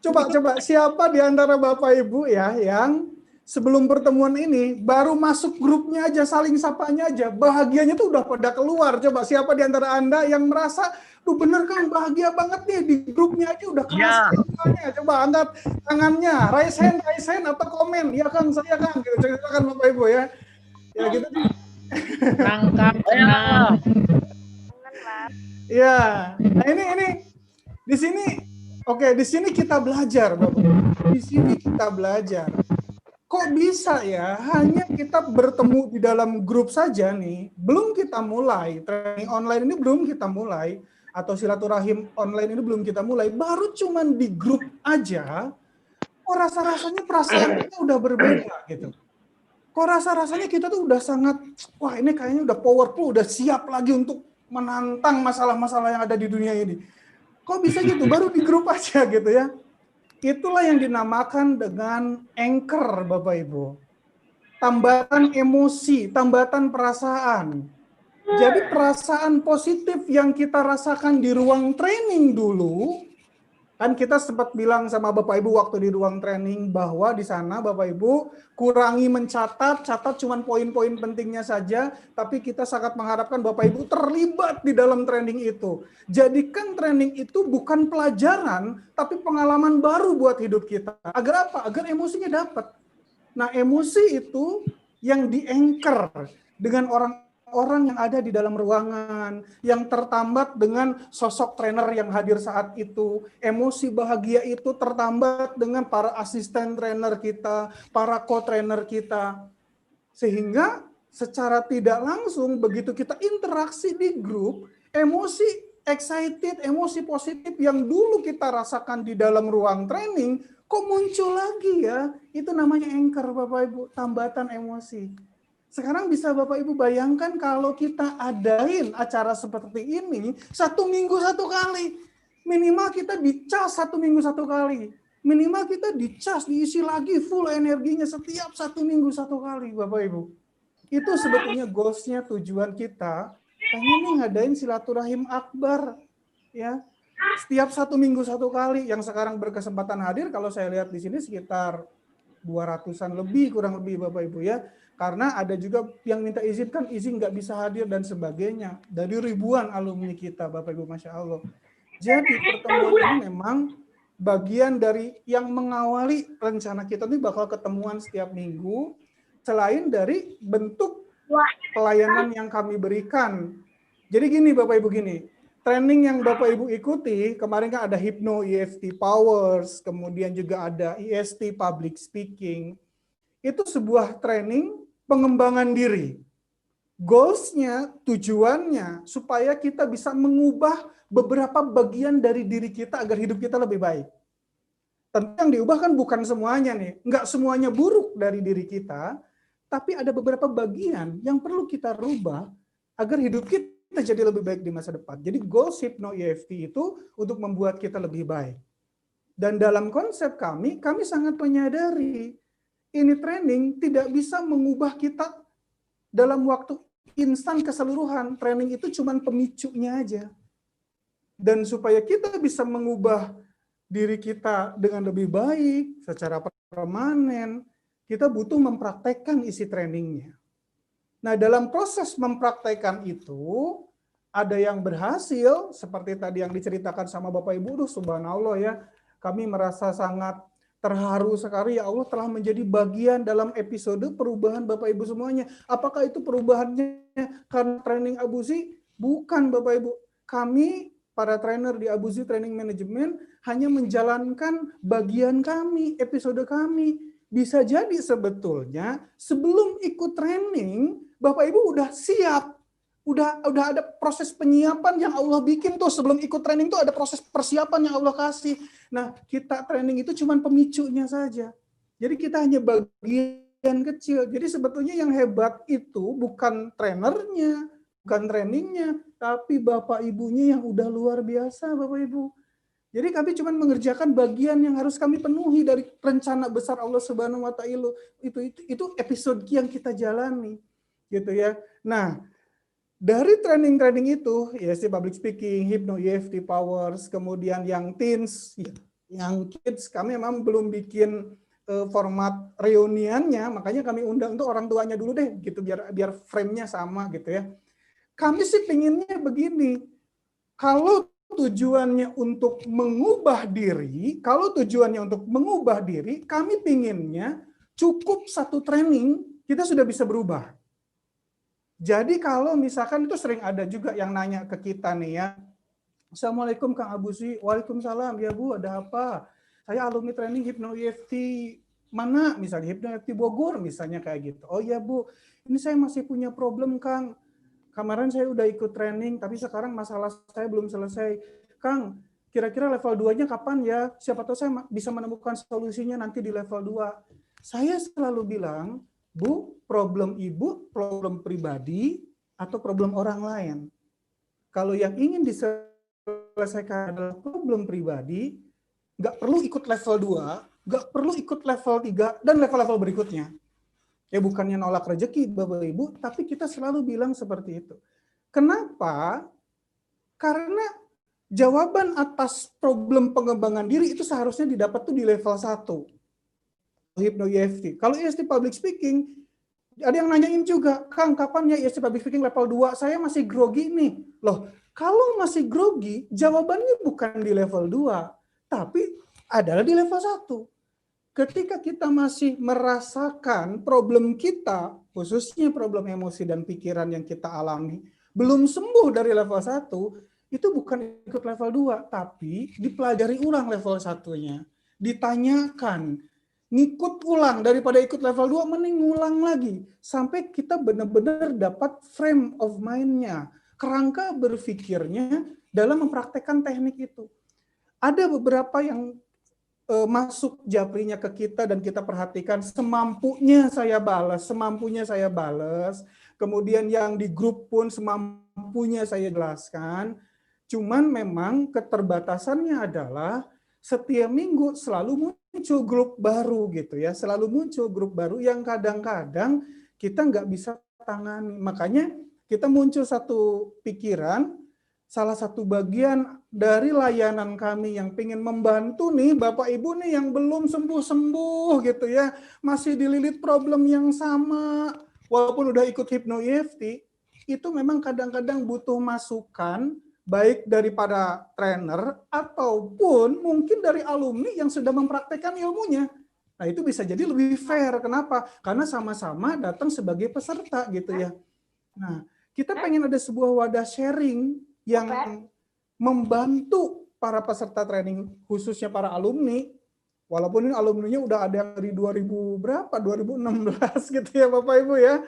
coba siapa di antara Bapak Ibu ya yang sebelum pertemuan ini baru masuk grupnya aja, saling sapanya aja, bahagianya tuh udah pada keluar. Coba siapa di antara Anda yang merasa, tuh bener Kang bahagia banget nih di grupnya aja udah keras. Ya. Coba angkat tangannya, raise hand atau komen. Ya Kang, saya Kang. Gitu. Silakan Bapak Ibu ya. Ya gitu. Tangkap. Ya, nah ini di sini, oke, di sini kita belajar, Bapak. Di sini kita belajar. Kok bisa ya? Hanya kita bertemu di dalam grup saja nih, belum kita mulai training online ini belum kita mulai, atau silaturahim online ini belum kita mulai, baru cuman di grup aja. Kok rasa-rasanya perasaan kita udah berbeda gitu. Kok rasa-rasanya kita tuh udah sangat, wah ini kayaknya udah powerful, udah siap lagi untuk menantang masalah-masalah yang ada di dunia ini. Kok bisa gitu? Baru di grup aja gitu ya. Itulah yang dinamakan dengan anchor, Bapak Ibu. Tambatan emosi, tambatan perasaan. Jadi perasaan positif yang kita rasakan di ruang training dulu, kan kita sempat bilang sama Bapak Ibu waktu di ruang training bahwa di sana Bapak Ibu kurangi mencatat, catat cuma poin-poin pentingnya saja, tapi kita sangat mengharapkan Bapak Ibu terlibat di dalam training itu. Jadikan training itu bukan pelajaran, tapi pengalaman baru buat hidup kita. Agar apa? Agar emosinya dapat. Nah, emosi itu yang di-anchor dengan orang yang ada di dalam ruangan, yang tertambat dengan sosok trainer yang hadir saat itu. Emosi bahagia itu tertambat dengan para asisten trainer kita, para co-trainer kita. Sehingga secara tidak langsung begitu kita interaksi di grup, excited, emosi positif yang dulu kita rasakan di dalam ruang training, kok muncul lagi ya? Itu namanya anchor, Bapak Ibu, tambatan emosi. Sekarang bisa Bapak Ibu bayangkan kalau kita adain acara seperti ini 1 minggu 1 kali. Minimal kita dicas 1 minggu 1 kali. Minimal kita dicas, diisi lagi full energinya setiap 1 minggu 1 kali, Bapak Ibu. Itu sebetulnya goals-nya, tujuan kita. Pengen nih ngadain silaturahim akbar. Ya, setiap 1 minggu 1 kali. Yang sekarang berkesempatan hadir, kalau saya lihat di sini sekitar 200-an lebih, kurang lebih Bapak Ibu ya. Karena ada juga yang minta izin, kan izin nggak bisa hadir dan sebagainya. Dari ribuan alumni kita, Bapak Ibu, Masya Allah. Jadi pertemuan ini memang bagian dari yang mengawali rencana kita ini bakal ketemuan setiap minggu, selain dari bentuk pelayanan yang kami berikan. Jadi gini Bapak Ibu, gini, training yang Bapak Ibu ikuti, kemarin kan ada Hypno EFT Powers, kemudian juga ada EST Public Speaking. Itu sebuah training pengembangan diri. Goals-nya, tujuannya, supaya kita bisa mengubah beberapa bagian dari diri kita agar hidup kita lebih baik. Tentu yang diubah kan bukan semuanya nih, nggak semuanya buruk dari diri kita, tapi ada beberapa bagian yang perlu kita rubah agar hidup kita jadi lebih baik di masa depan. Jadi goals Hypno EFT itu untuk membuat kita lebih baik. Dan dalam konsep kami sangat menyadari ini training tidak bisa mengubah kita dalam waktu instan keseluruhan. Training itu cuma pemicunya aja. Dan supaya kita bisa mengubah diri kita dengan lebih baik secara permanen, kita butuh mempraktekkan isi trainingnya. Nah, dalam proses mempraktekkan itu, ada yang berhasil, seperti tadi yang diceritakan sama Bapak Ibu, subhanallah ya, kami merasa sangat terharu sekali, ya Allah telah menjadi bagian dalam episode perubahan Bapak Ibu semuanya. Apakah itu perubahannya karena training Abuzi? Bukan Bapak Ibu. Kami, para trainer di Abuzi Training Management, hanya menjalankan bagian kami, episode kami. Bisa jadi sebetulnya sebelum ikut training, Bapak Ibu udah siap. Udah ada proses penyiapan yang Allah bikin tuh sebelum ikut training tuh ada proses persiapan yang Allah kasih. Nah, kita training itu cuma pemicunya saja. Jadi kita hanya bagian kecil. Jadi sebetulnya yang hebat itu bukan trainernya, bukan trainingnya, tapi Bapak Ibunya yang udah luar biasa, Bapak Ibu. Jadi kami cuma mengerjakan bagian yang harus kami penuhi dari rencana besar Allah Subhanahu wa Ta'ala. Itu episode yang kita jalani, gitu ya. Nah, dari training-training itu, EST Public Speaking, Hypno EFT Powers, kemudian yang teens, yang kids, kami memang belum bikin format reuniannya, makanya kami undang untuk orang tuanya dulu deh, gitu biar frame-nya sama gitu ya. Kami sih pinginnya begini, kalau tujuannya untuk mengubah diri, kami pinginnya cukup 1 training, kita sudah bisa berubah. Jadi kalau misalkan itu sering ada juga yang nanya ke kita nih ya, Assalamualaikum Kang Abuzi, Waalaikumsalam, ya Bu ada apa? Saya alumni training Hypno EFT mana? Misalnya Hypno EFT Bogor misalnya kayak gitu. Oh ya Bu, ini saya masih punya problem Kang. Kemarin saya udah ikut training, tapi sekarang masalah saya belum selesai. Kang, kira-kira level 2-nya kapan ya? Siapa tahu saya bisa menemukan solusinya nanti di level 2. Saya selalu bilang, Bu, problem Ibu, problem pribadi, atau problem orang lain. Kalau yang ingin diselesaikan adalah problem pribadi, nggak perlu ikut level 2, nggak perlu ikut level 3, dan level-level berikutnya. Ya bukannya nolak rezeki, Bapak Ibu, tapi kita selalu bilang seperti itu. Kenapa? Karena jawaban atas problem pengembangan diri itu seharusnya didapat tuh di level 1. Hypno EFT. Kalau EST Public Speaking, ada yang nanyain juga, Kang, kapan ya EST Public Speaking level 2? Saya masih grogi nih. Loh, kalau masih grogi, jawabannya bukan di level 2, tapi adalah di level 1. Ketika kita masih merasakan problem kita, khususnya problem emosi dan pikiran yang kita alami, belum sembuh dari level 1, itu bukan ikut level 2, tapi dipelajari ulang level 1-nya. Ditanyakan, ngikut ulang daripada ikut level 2, mending ngulang lagi sampai kita benar-benar dapat frame of mind-nya, kerangka berpikirnya dalam mempraktekkan teknik itu. Ada beberapa yang masuk japrinya ke kita dan kita perhatikan semampunya saya balas, kemudian yang di grup pun semampunya saya jelaskan. Cuman memang keterbatasannya adalah setiap minggu selalu muncul grup baru gitu ya, selalu muncul grup baru yang kadang-kadang kita nggak bisa tangani. Makanya kita muncul satu pikiran, salah satu bagian dari layanan kami yang ingin membantu nih Bapak Ibu nih yang belum sembuh-sembuh gitu ya, masih dililit problem yang sama, walaupun udah ikut Hypno EFT, itu memang kadang-kadang butuh masukan, baik daripada trainer ataupun mungkin dari alumni yang sudah mempraktekkan ilmunya. Nah itu bisa jadi lebih fair. Kenapa? Karena sama-sama datang sebagai peserta gitu ya. Nah kita pengen ada sebuah wadah sharing yang membantu para peserta training, khususnya para alumni, walaupun ini alumninya udah ada yang dari 2016 gitu ya Bapak Ibu ya,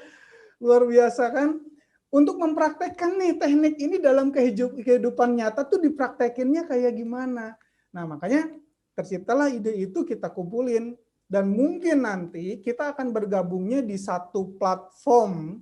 luar biasa kan, untuk mempraktekkan nih teknik ini dalam kehidupan nyata tuh dipraktekinnya kayak gimana. Nah makanya terciptalah ide itu, kita kumpulin, dan mungkin nanti kita akan bergabungnya di satu platform.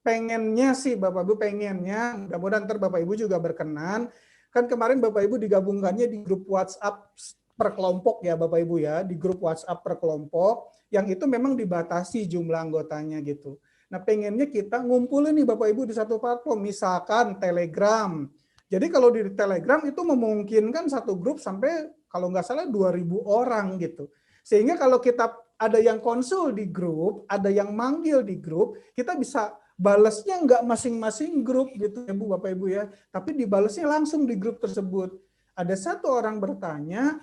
Pengennya sih Bapak Ibu, pengennya mudah-mudahan ntar Bapak Ibu juga berkenan. Kan kemarin Bapak Ibu digabungkannya di grup WhatsApp per kelompok ya Bapak Ibu ya, di grup WhatsApp per kelompok yang itu memang dibatasi jumlah anggotanya gitu. Nah pengennya kita ngumpulin nih Bapak Ibu di satu platform, misalkan Telegram. Jadi kalau di Telegram itu memungkinkan satu grup sampai kalau nggak salah 2.000 orang gitu. Sehingga kalau kita ada yang konsul di grup, ada yang manggil di grup, kita bisa balasnya nggak masing-masing grup gitu ya Bu Bapak Ibu ya, tapi dibalasnya langsung di grup tersebut. Ada satu orang bertanya,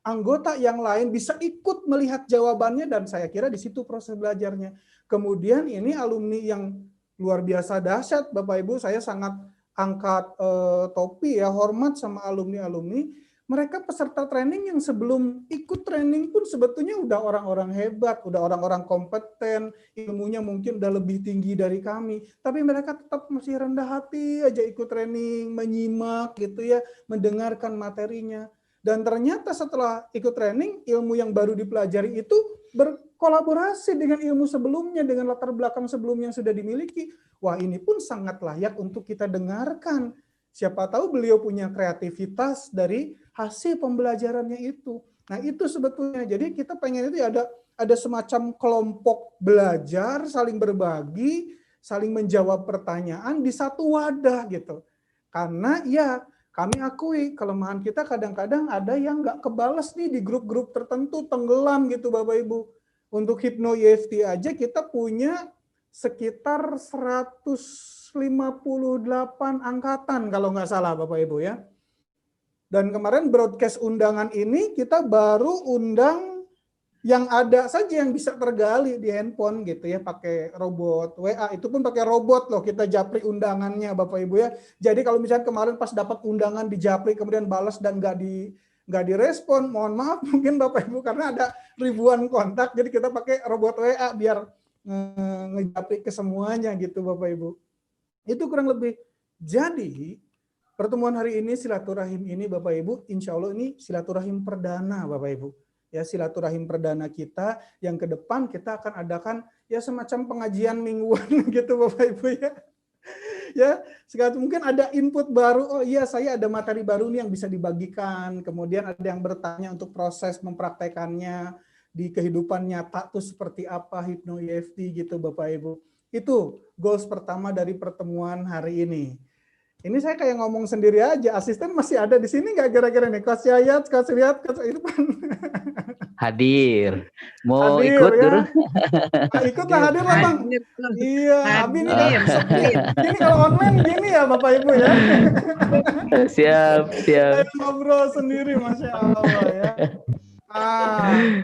anggota yang lain bisa ikut melihat jawabannya, dan saya kira di situ proses belajarnya. Kemudian ini alumni yang luar biasa dahsyat Bapak Ibu, saya sangat angkat topi ya, hormat sama alumni-alumni. Mereka peserta training yang sebelum ikut training pun sebetulnya udah orang-orang hebat, udah orang-orang kompeten, ilmunya mungkin udah lebih tinggi dari kami. Tapi mereka tetap masih rendah hati aja ikut training, menyimak gitu ya, mendengarkan materinya. Dan ternyata setelah ikut training, ilmu yang baru dipelajari itu berkolaborasi dengan ilmu sebelumnya, dengan latar belakang sebelumnya yang sudah dimiliki. Wah ini pun sangat layak untuk kita dengarkan. Siapa tahu beliau punya kreativitas dari hasil pembelajarannya itu. Nah itu sebetulnya, jadi kita pengen itu ada semacam kelompok belajar, saling berbagi, saling menjawab pertanyaan di satu wadah gitu. Karena ya kami akui kelemahan kita kadang-kadang ada yang nggak kebales nih di grup-grup tertentu, tenggelam gitu Bapak Ibu. Untuk Hypno EFT aja kita punya sekitar 158 angkatan kalau nggak salah Bapak Ibu ya. Dan kemarin broadcast undangan ini kita baru undang yang ada saja yang bisa tergali di handphone gitu ya, pakai robot WA, itu pun pakai robot loh kita japri undangannya Bapak Ibu ya. Jadi kalau misalnya kemarin pas dapat undangan di japri kemudian balas dan nggak direspon, mohon maaf mungkin Bapak Ibu karena ada ribuan kontak, jadi kita pakai robot WA biar ngejapri ke semuanya gitu Bapak Ibu. Itu kurang lebih. Jadi pertemuan hari ini, silaturahim ini Bapak Ibu, insya Allah ini silaturahim perdana Bapak Ibu. Ya silaturahim perdana kita yang ke depan kita akan adakan ya semacam pengajian mingguan gitu Bapak Ibu ya. Ya, sekarang mungkin ada input baru, oh iya saya ada materi baru nih yang bisa dibagikan. Kemudian ada yang bertanya untuk proses mempraktekannya di kehidupan nyata tuh seperti apa Hypno EFT gitu Bapak Ibu. Itu goals pertama dari pertemuan hari ini. Ini saya kayak ngomong sendiri aja. Asisten masih ada di sini nggak kira-kira nih? Coach Yayat, Coach Riyad, Coach Irfan. Hadir. Mau hadir, ikut ya. dulu? Nah, ikutlah hadir lah Bang. Iya, Abi nih kan. Ini kalau online gini ya Bapak Ibu ya. Siap. Saya ngobrol sendiri, Masya Allah ya.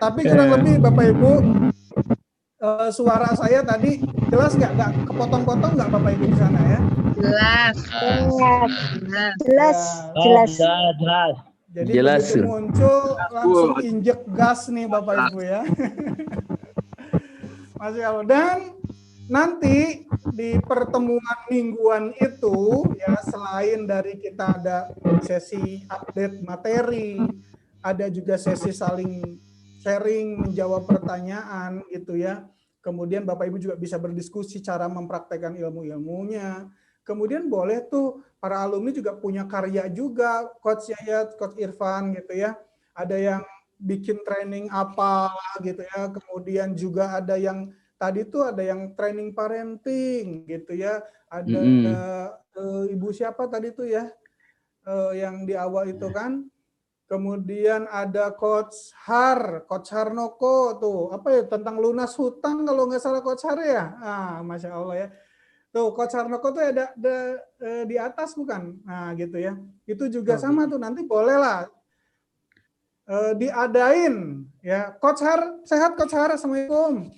Tapi kurang lebih Bapak Ibu, suara saya tadi jelas nggak kepotong-potong nggak Bapak Ibu di sana ya? Jelas. Jadi jelas. begitu muncul langsung injek gas nih Bapak Ibu ya. Masya Allah. Dan nanti di pertemuan mingguan itu ya selain dari kita ada sesi update materi, ada juga sesi saling sharing, menjawab pertanyaan gitu ya. Kemudian Bapak Ibu juga bisa berdiskusi cara mempraktekkan ilmu-ilmunya. Kemudian boleh tuh para alumni juga punya karya juga, Coach Yayat, Coach Irfan gitu ya. Ada yang bikin training apa gitu ya. Kemudian juga ada yang tadi tuh ada yang training parenting gitu ya. Ada ibu siapa tadi tuh ya yang di awal itu kan. Kemudian ada Coach Harnoko tuh apa ya tentang lunas hutang kalau nggak salah Coach Har ya. Masya Allah ya. Tuh Coach Harnoko tuh ada di atas bukan? Nah gitu ya. Itu juga sama tuh nanti boleh lah diadain ya. Coach Har sehat Coach Har, assalamualaikum.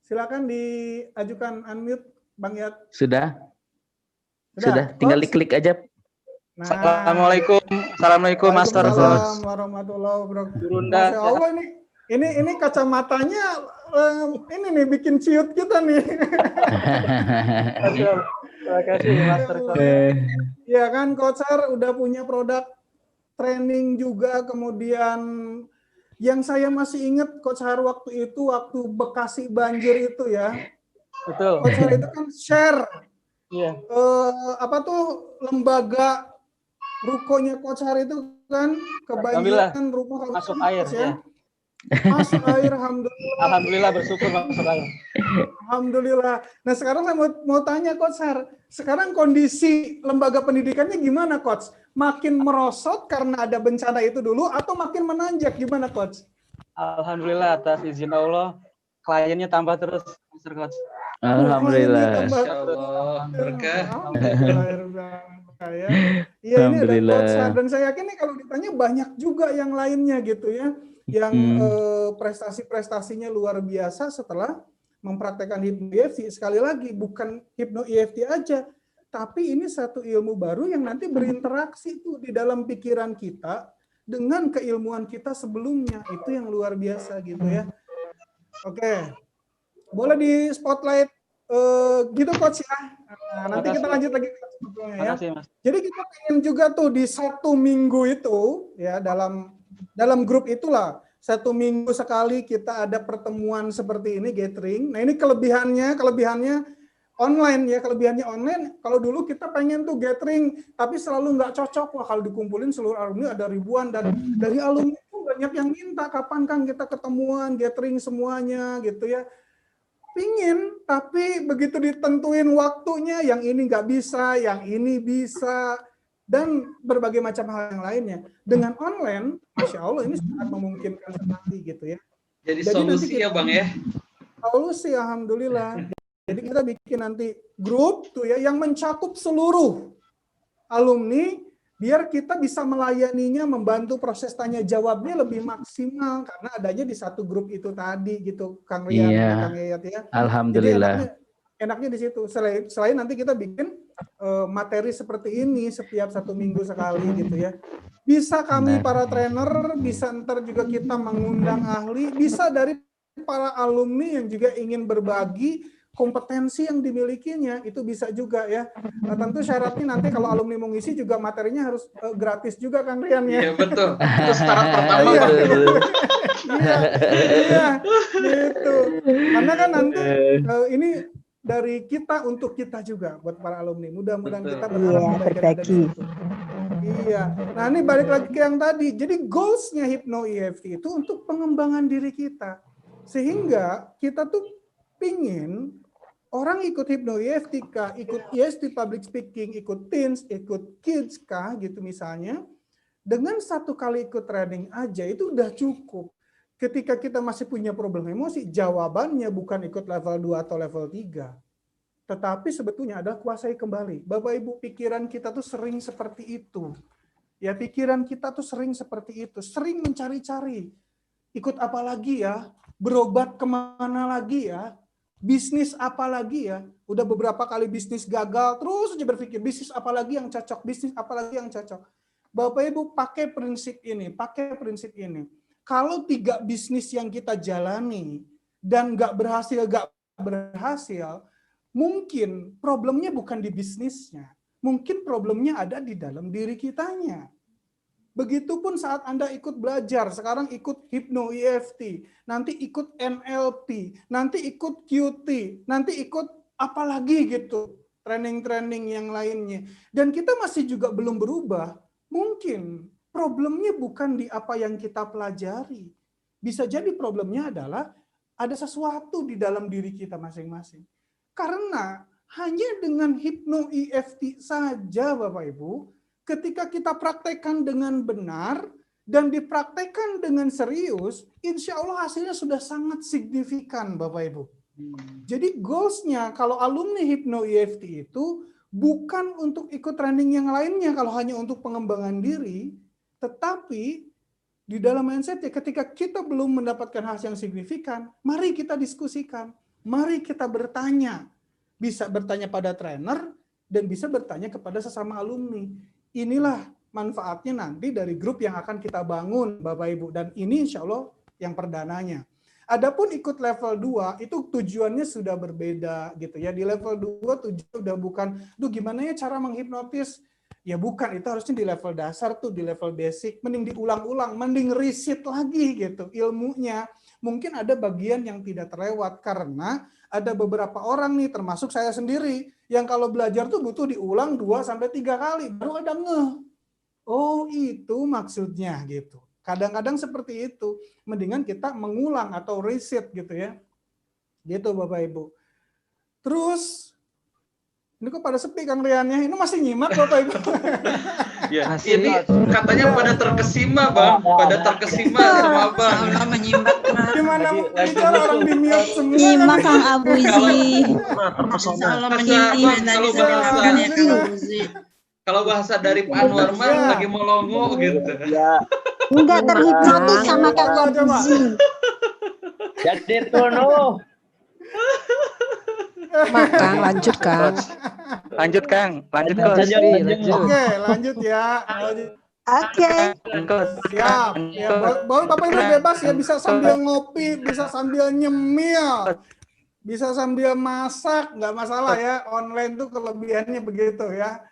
Silakan diajukan unmute Bang Yat. Sudah. Tinggal diklik aja. Nah, Assalamualaikum Master. Waalaikumsalam warahmatullahi wabarakatuh. Masya Allah ini kacamatanya ini nih bikin ciut kita nih. Terima kasih Master. Ya kan Coach Har udah punya produk training juga, kemudian yang saya masih ingat Coach Har waktu Bekasi banjir itu ya. Betul. Coach Har itu kan share. Iya. Lembaga rukonya Coach Har itu kan kebanjiran rumah masuk air ya. Masuk air, alhamdulillah. Alhamdulillah bersyukur masuk air. Alhamdulillah. Nah sekarang saya mau tanya Coach Har, sekarang kondisi lembaga pendidikannya gimana Coach? Makin merosot karena ada bencana itu dulu atau makin menanjak gimana Coach? Alhamdulillah atas izin Allah kliennya tambah terus Master Coach. Alhamdulillah. Berkah. Ya. Iya ini ada Coach Har dan saya yakin nih kalau ditanya banyak juga yang lainnya gitu ya, yang prestasi-prestasinya luar biasa setelah mempraktekkan Hypno EFT. Sekali lagi bukan Hypno EFT aja, tapi ini satu ilmu baru yang nanti berinteraksi tuh di dalam pikiran kita dengan keilmuan kita sebelumnya, itu yang luar biasa gitu ya. Oke, boleh di spotlight gitu Coach ya. Nah, nanti kita lanjut lagi ya. Jadi kita pengen juga tuh di 1 minggu itu ya dalam grup itulah 1 minggu sekali kita ada pertemuan seperti ini gathering. Nah ini kelebihannya online ya, kelebihannya online. Kalau dulu kita pengen tuh gathering tapi selalu nggak cocok. Wah kalau dikumpulin seluruh alumni ada ribuan dan dari alumni itu banyak yang minta kapan kan kita ketemuan gathering semuanya gitu ya. Pingin, tapi begitu ditentuin waktunya, yang ini nggak bisa, yang ini bisa, dan berbagai macam hal yang lainnya. Dengan online, Masya Allah ini sangat memungkinkan sekali gitu ya. Jadi solusi ya Bang ya? Solusi, Alhamdulillah. Jadi kita bikin nanti grup tuh ya, yang mencakup seluruh alumni, biar kita bisa melayaninya, membantu proses tanya jawabnya lebih maksimal karena adanya di satu grup itu tadi gitu, Kang Rian, Kang Yayat ya. Alhamdulillah. Jadi enaknya di situ. Selain nanti kita bikin materi seperti ini setiap 1 minggu sekali gitu ya. Bisa kami para trainer, bisa ntar juga kita mengundang ahli, bisa dari para alumni yang juga ingin berbagi kompetensi yang dimilikinya, itu bisa juga ya. Nah, tentu syaratnya nanti kalau alumni mau ngisi juga materinya harus gratis juga Kang Rian ya. Iya betul. Itu syarat pertama Bang. Iya, gitu. Karena kan nanti ini dari kita untuk kita juga buat para alumni. Mudah-mudahan kita berharap ada di situ. Iya. Nah ini balik lagi ke yang tadi. Jadi goals-nya Hypno EFT itu untuk pengembangan diri kita. Sehingga kita tuh pingin orang ikut Hypno EFT kah, ikut EST Public Speaking, ikut Teens, ikut Kids kah gitu misalnya. Dengan 1 kali ikut training aja itu udah cukup. Ketika kita masih punya problem emosi, jawabannya bukan ikut level 2 atau level 3. Tetapi sebetulnya adalah kuasai kembali. Bapak Ibu, pikiran kita tuh sering seperti itu. Ya, pikiran kita tuh sering seperti itu. Sering mencari-cari. Ikut apa lagi ya? Berobat kemana lagi ya? Bisnis apa lagi ya? Udah beberapa kali bisnis gagal, terus aja berpikir bisnis apa lagi yang cocok, bisnis apa lagi yang cocok. Bapak Ibu pakai prinsip ini, Kalau 3 bisnis yang kita jalani dan nggak berhasil, mungkin problemnya bukan di bisnisnya. Mungkin problemnya ada di dalam diri kitanya. Begitupun saat Anda ikut belajar, sekarang ikut Hypno EFT, nanti ikut NLP, nanti ikut QT, nanti ikut apa lagi gitu, training-training yang lainnya. Dan kita masih juga belum berubah. Mungkin problemnya bukan di apa yang kita pelajari. Bisa jadi problemnya adalah ada sesuatu di dalam diri kita masing-masing. Karena hanya dengan Hypno EFT saja Bapak Ibu, ketika kita praktekkan dengan benar dan dipraktekkan dengan serius, insya Allah hasilnya sudah sangat signifikan Bapak Ibu. Jadi goals-nya kalau alumni Hypno EFT itu bukan untuk ikut training yang lainnya kalau hanya untuk pengembangan diri, tetapi di dalam mindset ketika kita belum mendapatkan hasil yang signifikan, mari kita diskusikan, mari kita bertanya. Bisa bertanya pada trainer dan bisa bertanya kepada sesama alumni. Inilah manfaatnya nanti dari grup yang akan kita bangun Bapak Ibu. Dan ini insya Allah yang perdananya. Adapun ikut level 2 itu tujuannya sudah berbeda gitu ya. Di level 2 tujuan udah bukan, gimana ya cara menghipnotis? Ya bukan, itu harusnya di level dasar tuh, di level basic. Mending diulang-ulang, mending riset lagi gitu ilmunya. Mungkin ada bagian yang tidak terlewat karena ada beberapa orang nih, termasuk saya sendiri, yang kalau belajar tuh butuh diulang 2-3 kali, baru ada ngeh. Oh itu maksudnya gitu. Kadang-kadang seperti itu. Mendingan kita mengulang atau riset gitu ya. Gitu Bapak Ibu. Terus, ini kok pada sepi Kang Riannya? Ini masih nyimak Bapak Ibu? Ya, ini katanya pada terkesima Bang, pada terkesima sama Bang. Gimana bicara orang di mute semua? Nyimak Kang Abuzi. Kalau bahasa dari Pak Anwar mah lagi melongo gitu. Enggak terhipnotis sama Kang Abuzi. Jadi Tono. Kang, lanjut Kang. Lanjut Kang, lanjut Kang. Oke, lanjut ya. Oke. Siap. Ya, boleh Bapak Ibu bebas ya, bisa sambil ngopi, bisa sambil nyemil, bisa sambil masak, nggak masalah ya. Online tuh kelebihannya begitu ya.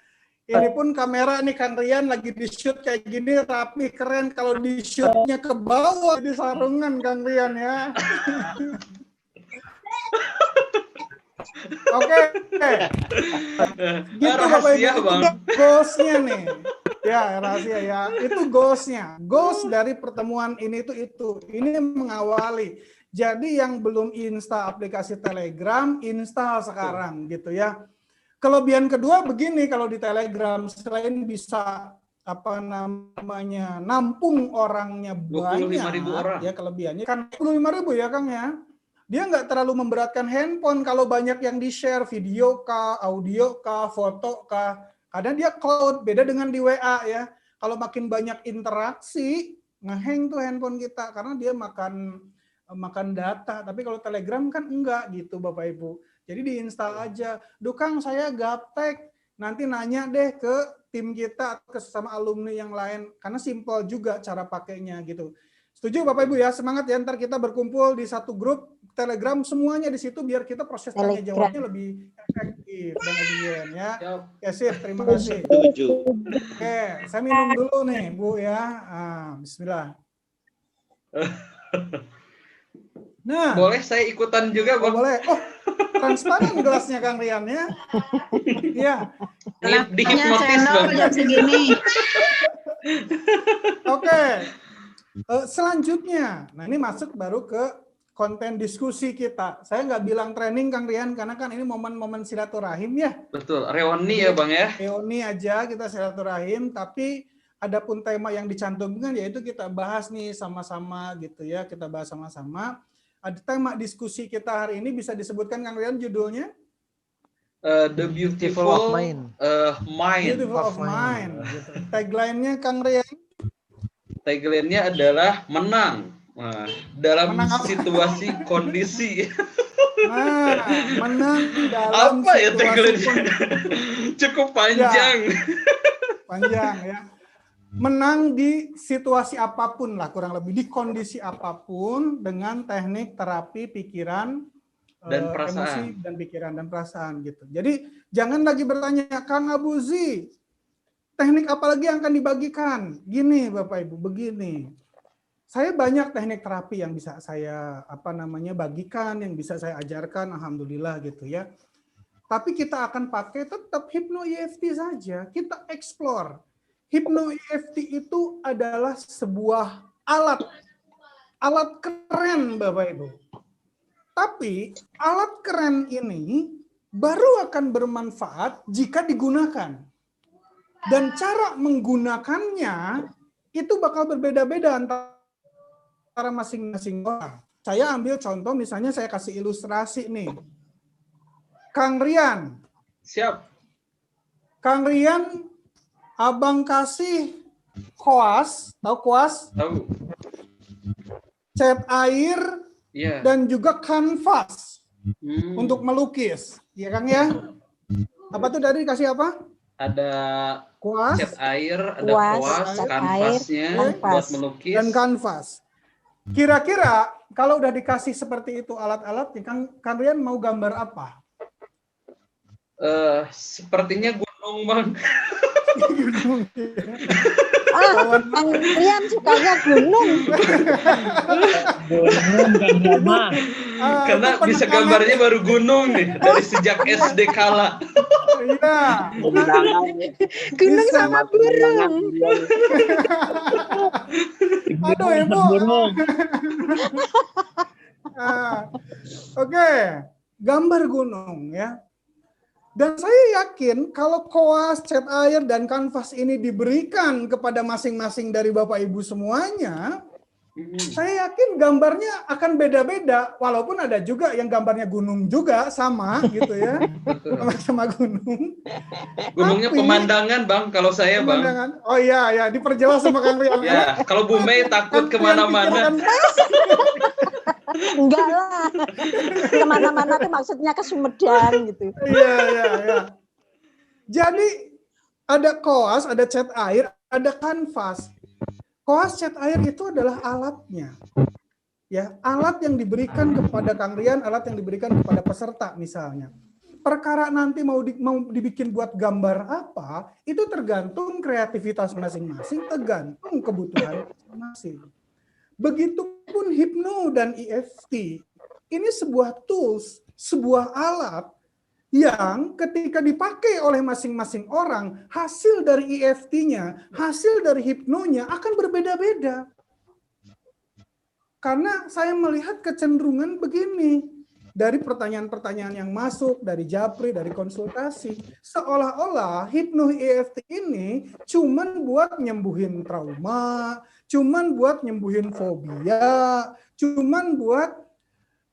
Ini pun kamera nih Kang Rian lagi di shoot kayak gini rapi keren, kalau di shootnya ke bawah di sarungan Kang Rian ya. Oke. Gitu Bapak Ibu, goals-nya nih. Ya, rahasia ya. Itu goals-nya. Goals dari pertemuan ini itu. Ini mengawali. Jadi yang belum install aplikasi Telegram, install sekarang gitu ya. Kelebihan kedua begini, kalau di Telegram selain bisa nampung orangnya banyak, 25.000 orang. Ya kelebihannya kan 25.000 ya Kang ya. Dia nggak terlalu memberatkan handphone kalau banyak yang di-share, video kah, audio kah, foto kah. Kadang dia cloud, beda dengan di WA ya. Kalau makin banyak interaksi, ngehang tuh handphone kita karena dia makan data. Tapi kalau Telegram kan enggak gitu Bapak Ibu. Jadi diinstal aja. Duh Kang, saya gaptek. Nanti nanya deh ke tim kita atau ke sesama alumni yang lain karena simpel juga cara pakainya gitu. Setuju Bapak Ibu ya, semangat ya, ntar kita berkumpul di satu grup Telegram semuanya di situ biar kita proses tanya jawabnya lebih efektif dan efisien ya. Oke, sip, terima kasih. Oke, saya minum dulu nih Bu ya. Bismillah. Nah, boleh saya ikutan juga Bang? Boleh. Oh, transparan gelasnya Kang Rian ya. Iya. Di hipnotis Bang. Oke. Selanjutnya, nah ini masuk baru ke konten diskusi kita. Saya nggak bilang training Kang Rian karena kan ini momen-momen silaturahim ya. Betul, reuni ya Bang ya. Reuni aja kita silaturahim, tapi adapun tema yang dicantumkan yaitu kita bahas nih sama-sama gitu ya, kita bahas sama-sama. Ada tema diskusi kita hari ini bisa disebutkan Kang Rian judulnya? The Beautiful of Mind. Beautiful of Mind. Gitu. Tagline-nya Kang Rian? Tagline-nya adalah menang. Nah, dalam situasi kondisi. Nah, menang dalam apa ya tagline-nya? Cukup panjang. Ya, panjang ya. Menang di situasi apapun lah kurang lebih, di kondisi apapun dengan teknik terapi pikiran Dan perasaan. emosi dan pikiran dan perasaan gitu. Jadi jangan lagi bertanya, Kang Abuzi, teknik apa lagi yang akan dibagikan? Gini Bapak Ibu, begini. Saya banyak teknik terapi yang bisa saya bagikan, yang bisa saya ajarkan, alhamdulillah gitu ya. Tapi kita akan pakai tetap Hypno EFT saja. Kita explore. Hypno EFT itu adalah sebuah alat keren Bapak Ibu. Tapi alat keren ini baru akan bermanfaat jika digunakan. Dan cara menggunakannya itu bakal berbeda-beda antara masing-masing orang. Saya ambil contoh, misalnya saya kasih ilustrasi nih. Kang Rian. Siap. Kang Rian, abang kasih koas, tahu koas? Tahu. Cat air, dan juga kanvas untuk melukis, ya Kang ya? Apa tuh tadi dikasih apa? Ada kuas, cat air, ada kuas, kanvasnya buat melukis. Dan kanvas. Kira-kira kalau udah dikasih seperti itu alat-alatnya, Kang Rian mau gambar apa? Sepertinya gunung Bang. Kang Rian sukanya gunung. Karena bisa gambarnya baru gunung nih dari sejak SD kala. Iya. Gunung sama burung. Aduh Ibu. Oke, gambar gunung ya. Dan saya yakin kalau koas, cat air, dan kanvas ini diberikan kepada masing-masing dari Bapak Ibu semuanya, saya yakin gambarnya akan beda-beda. Walaupun ada juga yang gambarnya gunung juga, sama gitu ya. Sama-sama gunung. Gunungnya tapi, pemandangan Bang, kalau saya Bang. Oh iya, ya diperjelas sama Kang Rian. Ya, kalau Bu Mei takut kemana-mana. Enggak lah. Kemana-mana tuh maksudnya ke Sumedang gitu. Iya. Jadi ada koas, ada cat air, ada kanvas. Koas cat air itu adalah alatnya. Ya, alat yang diberikan kepada Kang Rian, alat yang diberikan kepada peserta misalnya. Perkara nanti mau dibikin buat gambar apa, itu tergantung kreativitas masing-masing, tergantung kebutuhan masing-masing. Begitupun Hypno dan EFT. Ini sebuah tools, sebuah alat yang ketika dipakai oleh masing-masing orang, hasil dari EFT-nya, hasil dari hipnonya akan berbeda-beda. Karena saya melihat kecenderungan begini, dari pertanyaan-pertanyaan yang masuk, dari japri, dari konsultasi, seolah-olah Hypno EFT ini cuman buat nyembuhin trauma, cuman buat nyembuhin fobia, cuman buat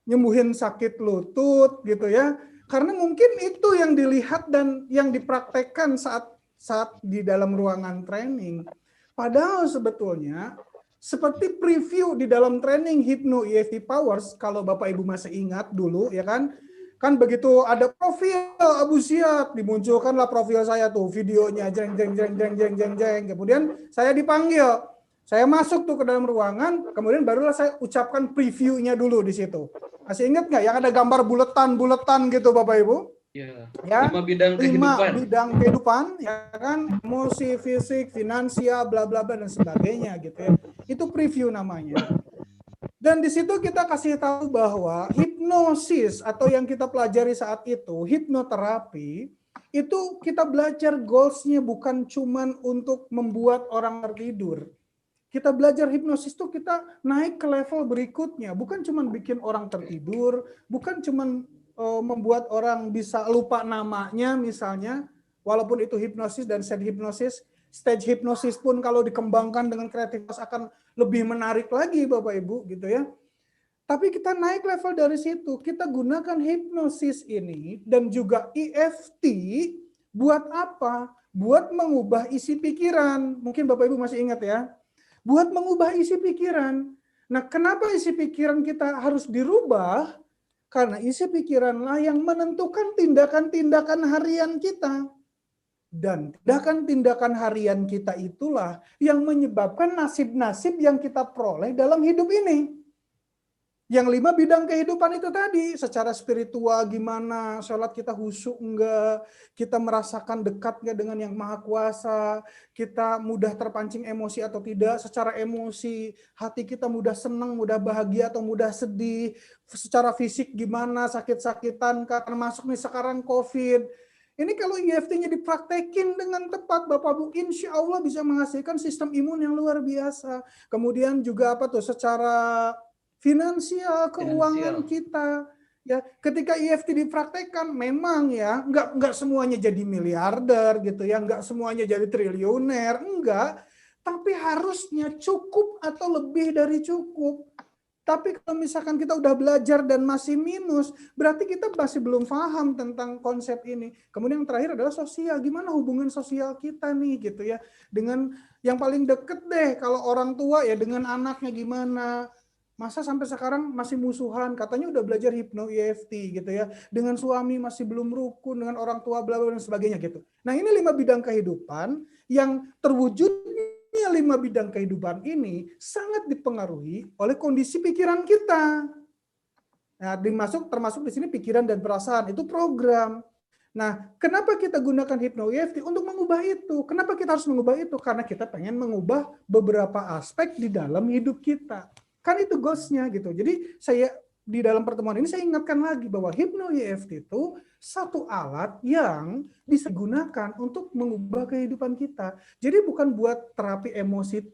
nyembuhin sakit lutut gitu ya. Karena mungkin itu yang dilihat dan yang dipraktekkan saat di dalam ruangan training. Padahal sebetulnya seperti preview di dalam training Hypno EFT Powers, kalau Bapak Ibu masih ingat dulu ya kan begitu ada profil Abu Ziyad, dimunculkanlah profil saya tuh, videonya jeng. Kemudian saya dipanggil. Saya masuk tuh ke dalam ruangan, kemudian barulah saya ucapkan previewnya dulu di situ. Masih ingat nggak yang ada gambar buletan gitu Bapak Ibu? Ya. 5 bidang kehidupan. 5 bidang kehidupan, ya kan? Emosi, fisik, finansial, bla bla bla dan sebagainya gitu ya. Itu preview namanya. Dan di situ kita kasih tahu bahwa hipnosis atau yang kita pelajari saat itu, hipnoterapi, itu kita belajar goals-nya bukan cuman untuk membuat orang tertidur. Kita belajar hipnosis itu kita naik ke level berikutnya, bukan cuman bikin orang tertidur, bukan cuman membuat orang bisa lupa namanya misalnya, walaupun itu hipnosis dan stage hipnosis pun kalau dikembangkan dengan kreativitas akan lebih menarik lagi Bapak Ibu gitu ya. Tapi kita naik level dari situ, kita gunakan hipnosis ini dan juga EFT buat apa? Buat mengubah isi pikiran. Mungkin Bapak Ibu masih ingat ya. Buat mengubah isi pikiran. Nah, kenapa isi pikiran kita harus dirubah? Karena isi pikiranlah yang menentukan tindakan-tindakan harian kita. Dan tindakan-tindakan harian kita itulah yang menyebabkan nasib-nasib yang kita peroleh dalam hidup ini. Yang 5 bidang kehidupan itu tadi, secara spiritual gimana, sholat kita khusyuk enggak, kita merasakan dekat enggak dengan yang maha kuasa, kita mudah terpancing emosi atau tidak, secara emosi, hati kita mudah senang, mudah bahagia atau mudah sedih, secara fisik gimana, sakit-sakitan, termasuk nih sekarang COVID. Ini kalau EFT-nya dipraktekin dengan tepat, Bapak Bu, insya Allah bisa menghasilkan sistem imun yang luar biasa. Kemudian juga apa tuh, secara finansial, keuangan kita, ya ketika EFT dipraktekkan memang ya nggak semuanya jadi miliarder gitu ya, nggak semuanya jadi triliuner, enggak, tapi harusnya cukup atau lebih dari cukup. Tapi kalau misalkan kita udah belajar dan masih minus, berarti kita masih belum paham tentang konsep ini. Kemudian yang terakhir adalah sosial, gimana hubungan sosial kita nih gitu ya, dengan yang paling deket deh, kalau orang tua ya dengan anaknya gimana. Masa sampai sekarang masih musuhan, katanya udah belajar hipno EFT gitu ya. Dengan suami masih belum rukun, dengan orang tua bla bla dan sebagainya gitu. Nah, ini 5 bidang kehidupan yang terwujudnya 5 bidang kehidupan ini sangat dipengaruhi oleh kondisi pikiran kita. Nah, termasuk di sini pikiran dan perasaan, itu program. Nah, kenapa kita gunakan hipno EFT untuk mengubah itu? Kenapa kita harus mengubah itu? Karena kita pengen mengubah beberapa aspek di dalam hidup kita. Kan itu goals-nya gitu. Jadi saya di dalam pertemuan ini saya ingatkan lagi bahwa hipno EFT itu satu alat yang bisa digunakan untuk mengubah kehidupan kita. Jadi bukan buat terapi emosi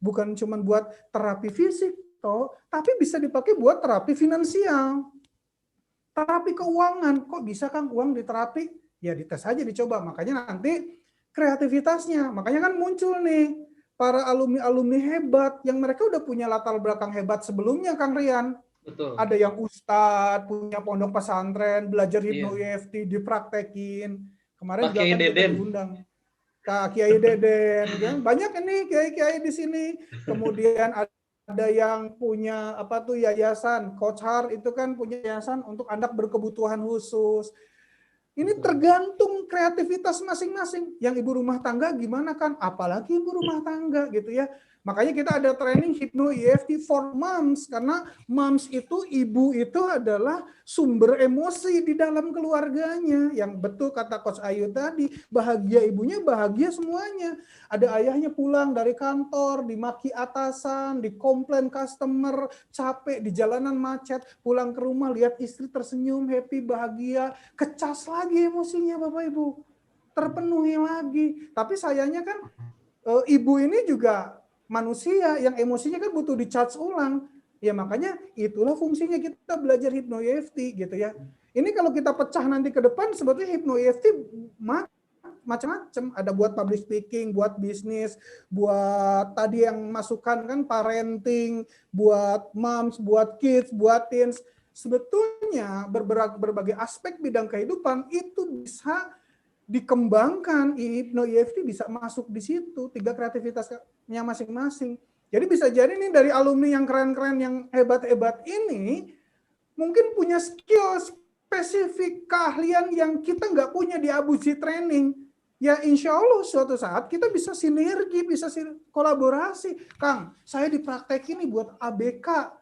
bukan cuma buat terapi fisik tapi bisa dipakai buat terapi finansial. Terapi keuangan, kok bisa Kang uang diterapi? Ya dites aja, dicoba. Makanya nanti kreativitasnya, makanya kan muncul nih para alumni-alumni hebat yang mereka udah punya latar belakang hebat sebelumnya, Kang Rian. Betul. Ada yang ustadz, punya pondok pesantren, belajar hipno EFT, dipraktekin. Kemarin juga kan kita diundang. Kak Kiai Deden, kan? Banyak ini kiai-kiai di sini. Kemudian ada yang punya yayasan, Coach Har itu kan punya yayasan untuk anak berkebutuhan khusus. Ini tergantung kreativitas masing-masing. Yang ibu rumah tangga gimana kan? Apalagi ibu rumah tangga gitu ya. Makanya kita ada training hipno EFT for moms. Karena moms itu, ibu itu adalah sumber emosi di dalam keluarganya. Yang betul kata Coach Ayu tadi, bahagia ibunya, bahagia semuanya. Ada ayahnya pulang dari kantor, dimaki atasan, dikomplain customer, capek di jalanan macet, pulang ke rumah lihat istri tersenyum, happy, bahagia, kecas lagi emosinya Bapak Ibu. Terpenuhi lagi. Tapi sayangnya kan ibu ini juga manusia yang emosinya kan butuh di-charge ulang. Ya makanya itulah fungsinya kita belajar hipno EFT gitu ya. Ini kalau kita pecah nanti ke depan sebetulnya hipno EFT macam-macam. Ada buat public speaking, buat bisnis, buat tadi yang masukan kan parenting, buat moms, buat kids, buat teens. Sebetulnya berbagai aspek bidang kehidupan itu bisa dikembangkan, hipno EFT bisa masuk di situ, 3 kreativitasnya masing-masing. Jadi bisa jadi nih dari alumni yang keren-keren, yang hebat-hebat ini, mungkin punya skill spesifik, keahlian yang kita nggak punya di Abuzi Training. Ya insya Allah suatu saat kita bisa sinergi, bisa kolaborasi. Kang, saya dipraktekin nih buat ABK.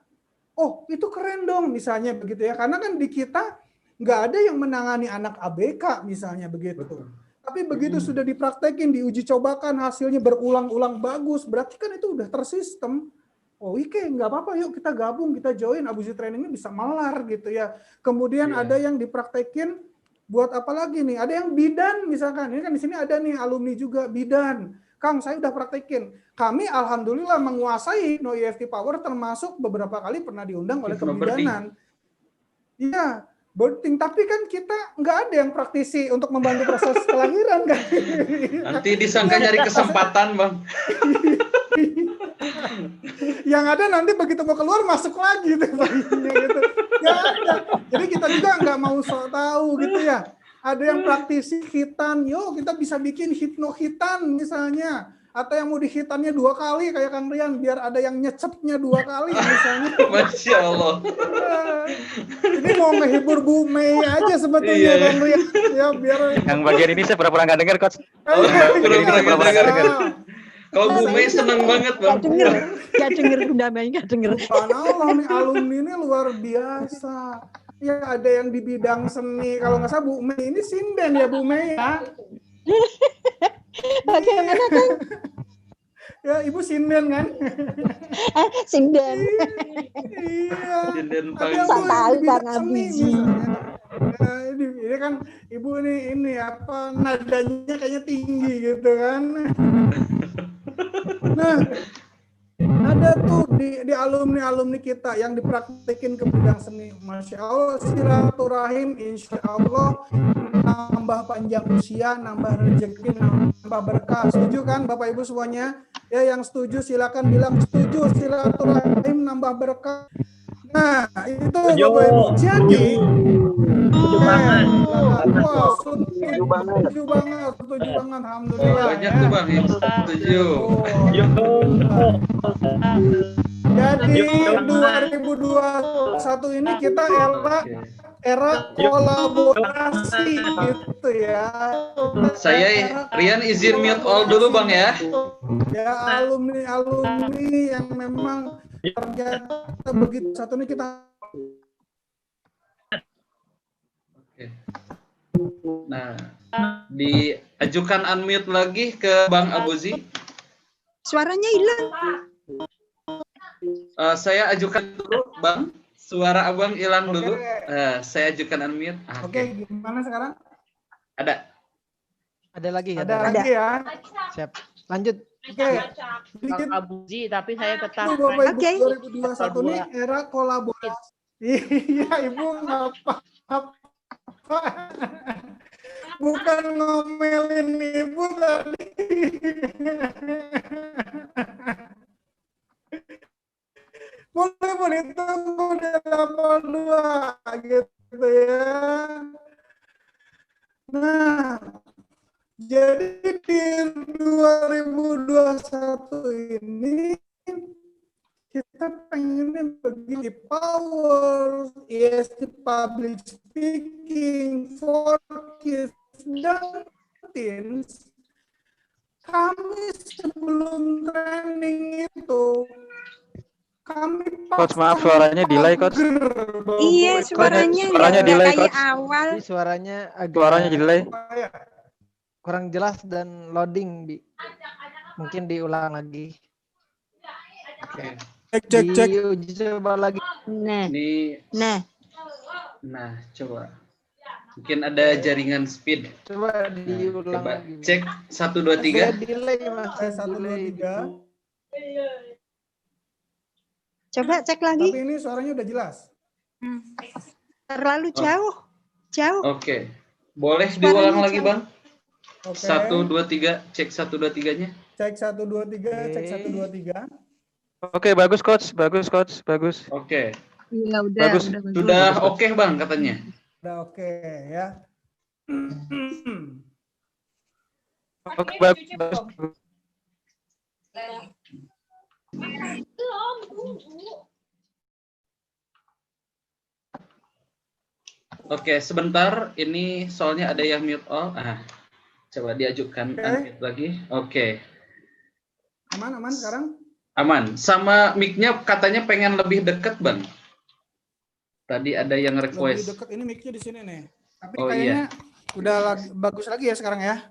Oh itu keren dong misalnya begitu ya. Karena kan di kita nggak ada yang menangani anak ABK misalnya begitu. Betul. Tapi begitu sudah dipraktekin, diuji cobakan, hasilnya berulang-ulang bagus, berarti kan itu udah tersistem. Oh oke, nggak apa-apa, yuk kita gabung, kita join, Abuzi Training ini bisa melar gitu ya. Kemudian ada yang dipraktekin buat apa lagi nih? Ada yang bidan misalkan, ini kan di sini ada nih alumni juga bidan. Kang, saya udah praktekin. Kami alhamdulillah menguasai hipno EFT Power, termasuk beberapa kali pernah diundang oleh kebidanan. Iya. Birthing, tapi kan kita nggak ada yang praktisi untuk membantu proses kelahiran kan. Nanti disangka nyari kesempatan Bang. Yang ada nanti begitu mau keluar masuk lagi tuh bayinya gitu. Ya ada. Jadi kita juga nggak mau sok tahu gitu ya. Ada yang praktisi hitan, yuk kita bisa bikin hipno hitan misalnya. Atau yang mau dihitannya 2 kali kayak Kang Rian, biar ada yang nyecepnya 2 kali misalnya. Masya Allah. Ini mau ngehibur Bu Mei aja sebetulnya Kang Rian. Ya biar yang bagian ini saya pura-pura nggak dengar Coach. Pura-pura nggak dengar. Kalau Bu Mei seneng banget Bang. Gak denger Bunda Mei, gak denger. Subhanallah nih alumni ini luar biasa. Ya ada yang di bidang seni. Kalau nggak salah Bu Mei ini sinden ya Bu Mei ya. Bagaimana kan? Ya Ibu sinden kan? Sinden. Iya. Sinden Ada paling yang Saya tahu di bidang karena seni biji. misalnya. Ya, ini kan Ibu ini apa nadanya kayaknya tinggi gitu kan. Nah, ada tuh di alumni kita yang dipraktekin ke bidang seni. Masya Allah, silaturahim insya Allah nambah panjang usia, nambah rezeki, nambah berkah. Setuju kan Bapak Ibu semuanya? Ya yang setuju silakan bilang setuju, silaturahim nambah berkah. Nah, itu Bapak Ibu. Jadi, wah, setuju banget, alhamdulillah. banyak tuh Bang yang setuju. Jadi 2021 ini kita era kolaborasi gitu ya. Saya Rian izin mute all dulu Bang ya. Ya alumni yang memang ternyata begitu satu ini kita. Nah, diajukan unmute lagi ke Bang Abuzi. Suaranya hilang. Saya ajukan dulu Bang. Suara Abang hilang dulu. Saya ajukan unmute. Oke, gimana sekarang? Ada. Ada lagi ya? Ada lagi ya. Siap. Lanjut. Oke. Bang Abuzi, tapi saya tetap. Bapak Ibu 2021 nih era kolaborasi. Iya, Ibu ngapa? Bukan ngomelin Ibu tadi. Boleh ditunggu di level 2 gitu ya. Nah, jadi di 2021 ini kita pengennya begini, power, ESG public speaking, for kids dan teens. Kami sebelum training itu, kami Coach, maaf suaranya delay, Coach. Iya, suaranya delay, kayak Coach. awal. Suaranya delay. Kurang jelas dan loading, Bi. Mungkin diulang lagi. Oke. Cek. Diuji coba lagi. Nah. Nah, coba. Mungkin ada jaringan speed. Coba diulang Coba lagi. cek 1 2 3. Delay, Mas. 1 2 3. Coba cek lagi. Tapi ini suaranya udah jelas. Terlalu jauh. Oke. Boleh diulang lagi, jauh. Bang? Oke. 1 2 3, cek 1 2 3-nya. Cek 1 2 3, cek 1 2 3. Oke, bagus Coach. Bagus. Oke. Iya, Bagus. Sudah oke, Bang, katanya. Udah oke ya. Oke, bagus. Oke, sebentar. Ini soalnya ada yang mute all. Coba diajukan unmute lagi. Oke. Aman sekarang? Aman. Sama mic-nya katanya pengen lebih dekat, Bang. Tadi ada yang Lebih request. dekat ini mic-nya di sini nih. Tapi Oh, kayaknya udah bagus lagi ya sekarang ya.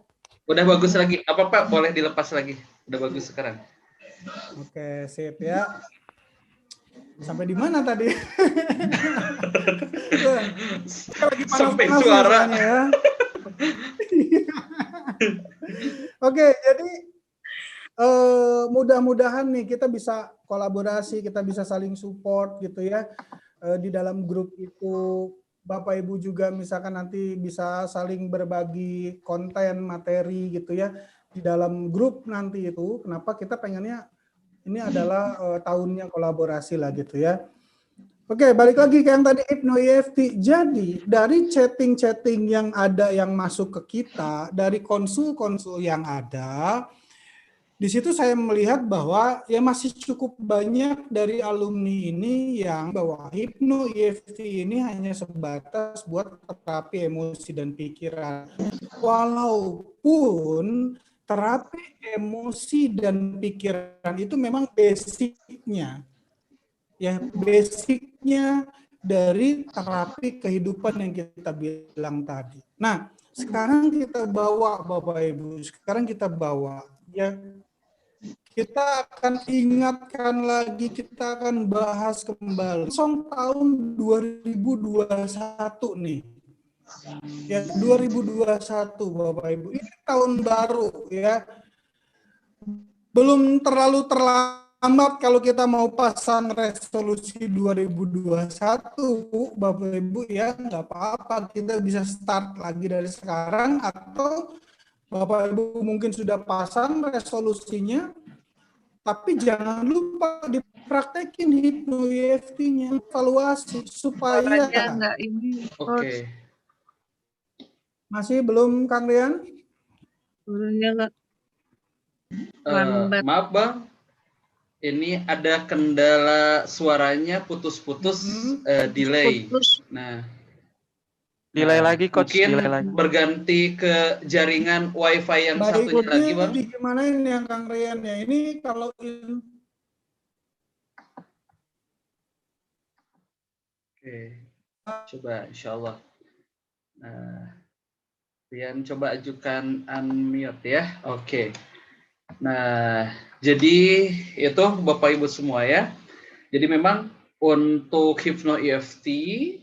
Udah bagus lagi. Apa Pak? Boleh dilepas lagi. Udah bagus sekarang. Oke, sip ya. Sampai di mana tadi? Sampai suara. Ya. Oke, jadi mudah-mudahan nih kita bisa kolaborasi, kita bisa saling support gitu ya. Di dalam grup itu Bapak Ibu juga misalkan nanti bisa saling berbagi konten, materi gitu ya di dalam grup nanti itu. Kenapa kita pengennya ini adalah tahunnya kolaborasi lah gitu ya. Oke, balik lagi ke yang tadi Hypno EFT. Jadi dari chatting-chatting yang ada yang masuk ke kita, dari konsul-konsul yang ada, di situ saya melihat bahwa ya masih cukup banyak dari alumni ini yang bahwa Hypno EFT ini hanya sebatas buat terapi emosi dan pikiran. Walaupun terapi emosi dan pikiran itu memang basicnya, ya basicnya dari terapi kehidupan yang kita bilang tadi. Nah, sekarang kita bawa Bapak Ibu, sekarang kita bawa ya, kita akan ingatkan lagi, kita akan bahas kembali. Tahun 2021 nih. Ya, 2021 Bapak Ibu. Ini tahun baru ya. Belum terlalu terlambat kalau kita mau pasang resolusi 2021 Bapak Ibu ya, nggak apa-apa, kita bisa start lagi dari sekarang, atau Bapak Ibu mungkin sudah pasang resolusinya, tapi jangan lupa dipraktekin Hypno EFT-nya, evaluasi supaya Oke. Masih belum Kang Rian? Maaf Bang, ini ada kendala suaranya putus-putus, delay. Nah, Delay lagi coach, mungkin delay lagi. berganti ke jaringan WiFi yang satunya lagi Bang. Baik, gimana ini yang Kang Rian ya? Ini kalau Oke, coba Insya Allah. Nah, Rian coba ajukan unmute ya. Oke. Nah, jadi itu Bapak Ibu semua ya. Jadi memang untuk Hypno EFT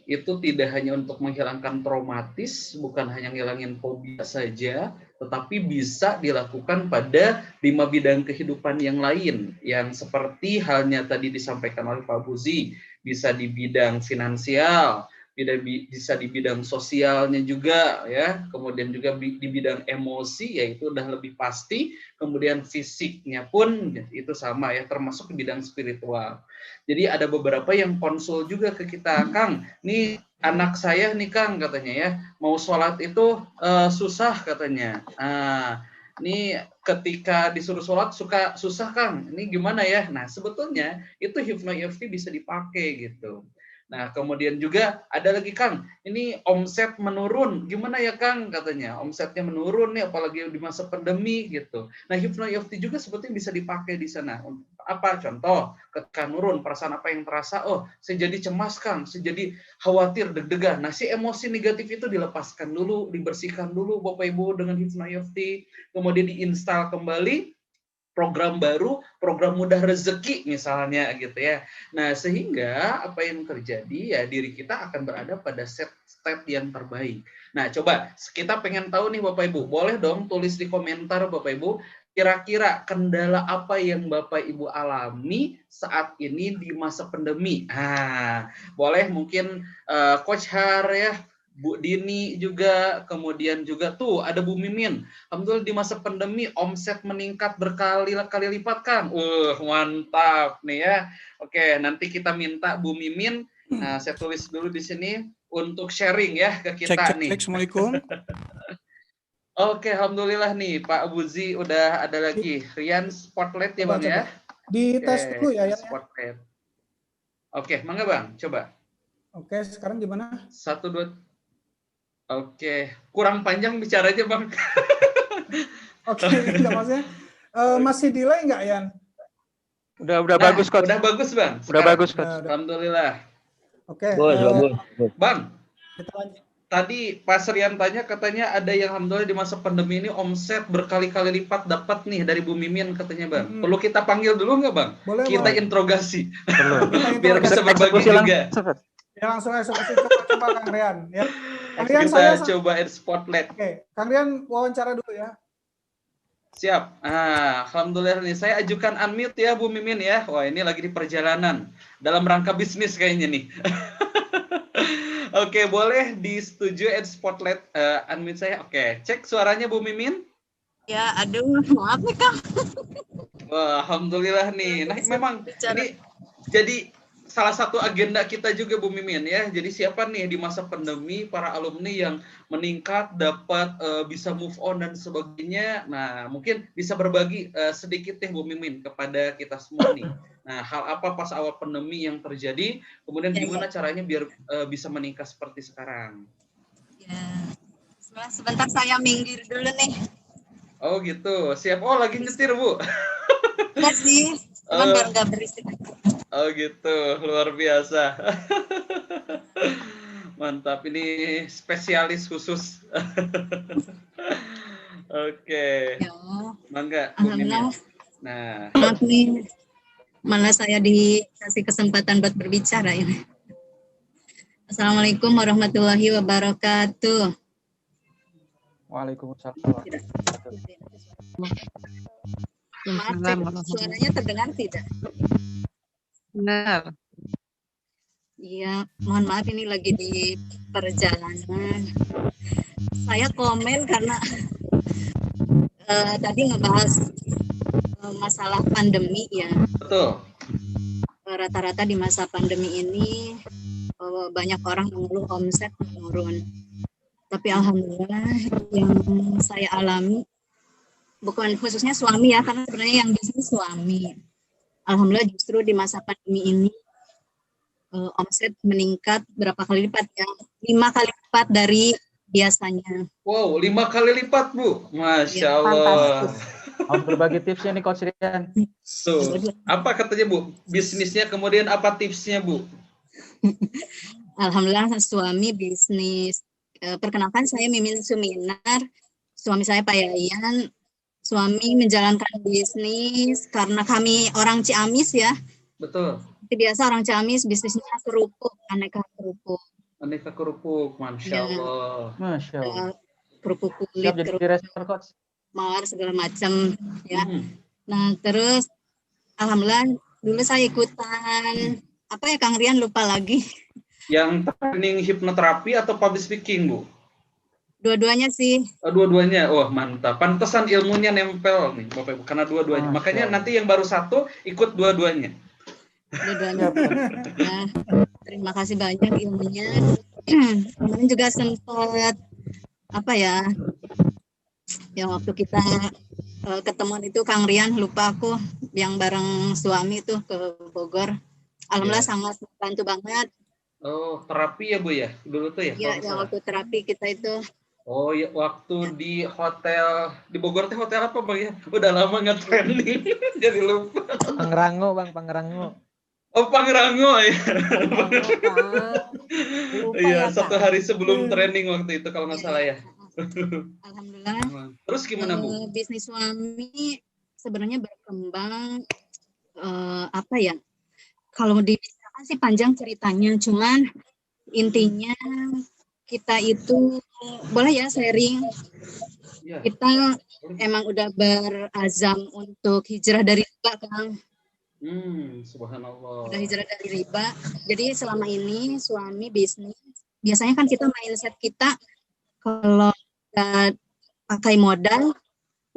itu tidak hanya untuk menghilangkan traumatis, bukan hanya ngilangin fobia saja, tetapi bisa dilakukan pada 5 bidang kehidupan yang lain, yang seperti halnya tadi disampaikan oleh Pak Buzi, bisa di bidang finansial, bisa di bidang sosialnya juga ya, kemudian juga di bidang emosi, yaitu udah lebih pasti, kemudian fisiknya pun itu sama ya, termasuk di bidang spiritual. Jadi ada beberapa yang konsul juga ke kita, Kang, nih anak saya nih Kang katanya ya, mau sholat itu susah katanya. Ini ketika disuruh sholat suka susah Kang, ini gimana ya? Nah sebetulnya itu Hypno EFT bisa dipakai gitu. Nah, kemudian juga ada lagi Kang, ini omset menurun, gimana ya Kang katanya, omsetnya menurun nih, apalagi di masa pandemi gitu. Nah, Hypno EFT juga sebetulnya bisa dipakai di sana. Apa contoh, ketika nurun, perasaan apa yang terasa, oh saya jadi cemas Kang, saya jadi khawatir, deg-degan. Nah, si emosi negatif itu dilepaskan dulu, dibersihkan dulu Bapak Ibu dengan Hypno EFT, kemudian diinstal kembali program baru, program mudah rezeki misalnya gitu ya. Nah, sehingga apa yang terjadi ya, diri kita akan berada pada step yang terbaik. Nah, coba kita pengen tahu nih Bapak Ibu, boleh dong tulis di komentar Bapak Ibu, kira-kira kendala apa yang Bapak Ibu alami saat ini di masa pandemi. Nah, boleh mungkin Coach Har ya, Bu Dini juga, kemudian juga tuh ada Bu Mimin. Alhamdulillah di masa pandemi omset meningkat berkali-kali lipat Kang. Mantap nih ya. Oke, nanti kita minta Bu Mimin, saya tulis dulu di sini untuk sharing ya ke kita nih. Assalamualaikum. Oke, alhamdulillah nih Pak Buzi udah ada lagi. Rian Spotlight ya Bang ya. Di tes dulu ya. Spotlight. Oke, mangga Bang, coba. Oke, sekarang gimana? 1, 2. Oke, kurang panjang bicaranya Bang. Oke, enggak maksudnya masih delay enggak Yan? Udah bagus Coach. Udah bagus Bang. Udah bagus Coach. Alhamdulillah. Oke. Bang, kita lanjut. Tadi Pak Rian tanya, katanya ada yang alhamdulillah di masa pandemi ini omset berkali-kali lipat dapat nih dari Bu Mimin katanya Bang. Perlu kita panggil dulu nggak Bang? Boleh, kita boleh. interogasi. Perlu. Biar bisa berbagi juga. Ya langsung eksekusi, coba Kang Rian ya. Kang Rian, Kita coba spotlight. Oke, Kang Rian wawancara dulu ya. Siap. Alhamdulillah nih saya ajukan unmute ya Bu Mimin ya. Wah, ini lagi di perjalanan dalam rangka bisnis kayaknya nih. Oke, boleh disetujui spotlight unmute saya. Oke, cek suaranya Bu Mimin. Ya, aduh, maaf nih Kang. Wah, alhamdulillah nih. Nah, memang ini jadi salah satu agenda kita juga Bu Mimin ya. Jadi siapa nih di masa pandemi para alumni yang meningkat dapat bisa move on dan sebagainya. Nah, mungkin bisa berbagi sedikit deh Bu Mimin kepada kita semua nih. Nah, hal apa pas awal pandemi yang terjadi, kemudian gimana caranya biar bisa meningkat seperti sekarang? Ya. Sebentar saya minggir dulu nih. Oh gitu, siap. Oh lagi nyetir Bu. Enggak sih, cuman biar nggak berisik. Oh gitu, luar biasa. Mantap, ini spesialis khusus. Oke. Ya, Mangga, Bu Mimin. alhamdulillah. Nah, Maaf nih, malah saya dikasih kesempatan buat berbicara ini. Assalamualaikum warahmatullahi wabarakatuh. Waalaikumsalam. Maaf, cek, suaranya terdengar tidak? Benar. Iya, mohon maaf ini lagi di perjalanan. Saya komen karena tadi ngebahas masalah pandemi ya. betul. Rata-rata di masa pandemi ini banyak orang mengeluh omset menurun. Tapi alhamdulillah yang saya alami, bukan khususnya suami ya, karena sebenarnya yang bisnis suami. Alhamdulillah justru di masa pandemi ini omset meningkat berapa kali lipat ya? 5 kali lipat dari biasanya. Wow, 5 kali lipat Bu. Masya Ya, Allah. Harus berbagi tipsnya nih Coach Rian. Tuh, apa katanya Bu? Bisnisnya kemudian apa tipsnya Bu? Alhamdulillah suami bisnis. Perkenalkan saya Mimin Suminar. Suami saya Pak Yayan. Suami menjalankan bisnis karena kami orang Ciamis ya. Betul. Seperti biasa orang Ciamis bisnisnya kerupuk, aneka kerupuk. Aneka kerupuk, Masya Ya. Allah. Masya Allah. Kerupuk kulit, Siap jadi kerupuk reseller Coach. mawar segala macam ya. Nah, terus alhamdulillah dulu saya ikutan apa ya Kang Rian lupa lagi. Yang training hipnoterapi atau public speaking Bu? Dua-duanya sih. Oh, dua-duanya. Wah, mantap. Pantesan ilmunya nempel nih, Bapak Ibu, karena dua-duanya. Makanya nanti yang baru satu ikut dua-duanya. Dua-duanya. Nah, terima kasih banyak ilmunya. Kemarin juga sempat apa ya? Yang waktu kita ketemuan itu Kang Rian, lupa aku yang bareng suami itu ke Bogor. Alhamdulillah sangat membantu banget. Oh, terapi ya Bu ya? Dulu tuh ya? Iya, kalau nggak yang salah. waktu terapi kita itu. Oh ya, waktu di hotel di Bogor teh hotel apa Bang ya? Udah lama nggak training, jadi lupa. Pangrango Bang, Pangrango. Oh, Pangrango ya. Lupa Iya, ya, satu Kak. hari sebelum training waktu itu kalau nggak salah ya. Alhamdulillah. Terus gimana Bu? Bisnis suami sebenarnya berkembang apa ya? Kalau diceritakan sih panjang ceritanya, cuman intinya kita itu boleh ya sharing. Kita emang udah berazam untuk hijrah dari riba, Kang. Subhanallah. Udah hijrah dari riba. Jadi selama ini suami bisnis, biasanya kan kita mindset kita kalau kita pakai modal,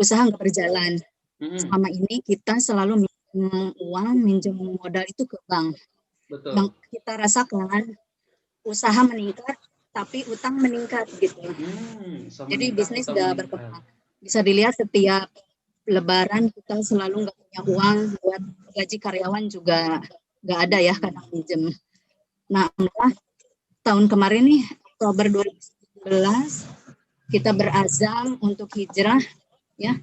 usaha nggak berjalan. Selama ini kita selalu minjem uang, minjem modal itu ke bank. Betul. Yang kita rasakan usaha meningkat, tapi utang meningkat gitu. Jadi bisnis udah berkembang. Bisa dilihat setiap Lebaran kita selalu nggak punya uang buat gaji karyawan juga nggak ada ya karena minjem. Nah, tahun kemarin nih Oktober 2019 kita berazam untuk hijrah ya.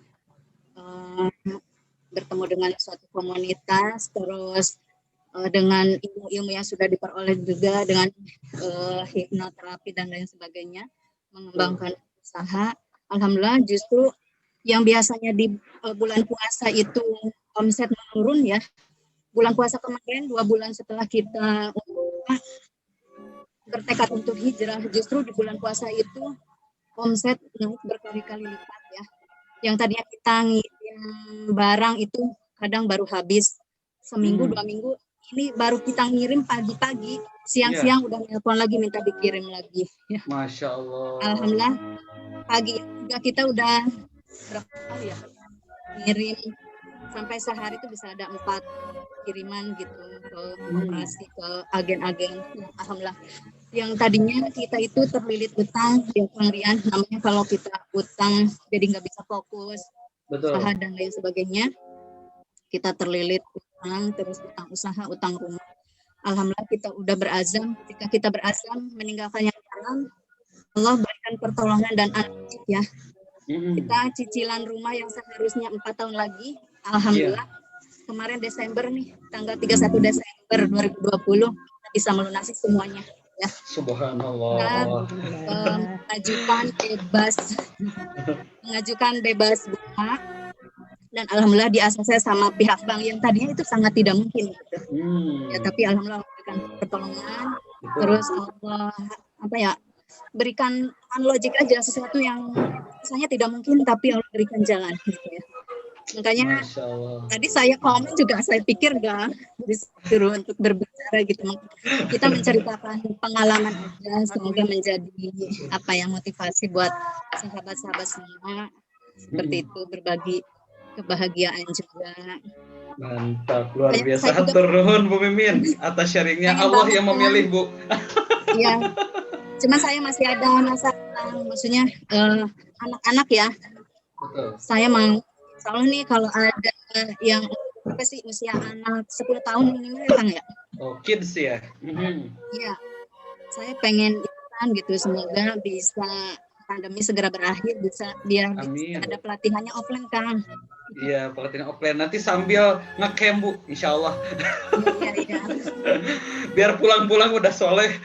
Bertemu dengan suatu komunitas, terus dengan ilmu-ilmu yang sudah diperoleh juga dengan hipnoterapi dan lain sebagainya, mengembangkan usaha. Alhamdulillah justru yang biasanya di bulan puasa itu omset menurun ya. Bulan puasa kemarin 2 bulan setelah kita bertekad untuk hijrah, justru di bulan puasa itu omset naik berkali-kali lipat ya. Yang tadinya kita ngirim barang itu kadang baru habis seminggu 2 minggu, ini baru kita ngirim pagi-pagi, siang-siang udah nelpon lagi minta dikirim lagi ya. Masya Allah. Alhamdulillah pagi juga kita udah berapa kali ya ngirim, sampai sehari itu bisa ada 4 kiriman gitu ke operasi ke agen-agen. Alhamdulillah yang tadinya kita itu terlilit utang ya Kang Rian, namanya kalau kita utang jadi nggak bisa fokus. Betul. Usaha dan lain sebagainya, kita terlilit utang, terus utang usaha, utang rumah. Alhamdulillah kita udah berazam, ketika kita berazam meninggalkan yang haram, Allah berikan pertolongan dan anak ya. Kita cicilan rumah yang seharusnya 4 tahun lagi, alhamdulillah kemarin Desember nih, tanggal 31 Desember 2020 kita bisa melunasi semuanya. Ya. Subhanallah. Mengajukan bebas bunga, dan alhamdulillah di ACC sama pihak bank yang tadinya itu sangat tidak mungkin gitu. Ya, tapi alhamdulillah memberikan pertolongan. Terus Allah berikan logik aja sesuatu yang misalnya tidak mungkin tapi Allah berikan jalan gitu ya. Makanya tadi saya komen juga saya pikir gak disuruh untuk berbicara gitu. Kita menceritakan pengalaman aja, semoga menjadi motivasi buat sahabat-sahabat semua. Seperti itu, berbagi kebahagiaan juga. Mantap, luar biasa. Hatur nuhun Bu Mimin atas sharingnya. Allah yang memilih, Bu. Iya. Cuma saya masih ada masalah, maksudnya anak-anak ya. Betul. Saya mau soalnya nih kalau ada yang usia anak 10 tahun minimal ya Kang ya. Oh, kids ya. Iya. Saya pengen gitu, semoga bisa pandemi segera berakhir, biar bisa ada pelatihannya offline Kang. Iya, pelatihan offline nanti sambil nge-camp Bu, insya Allah. Iya. Biar pulang-pulang udah soleh.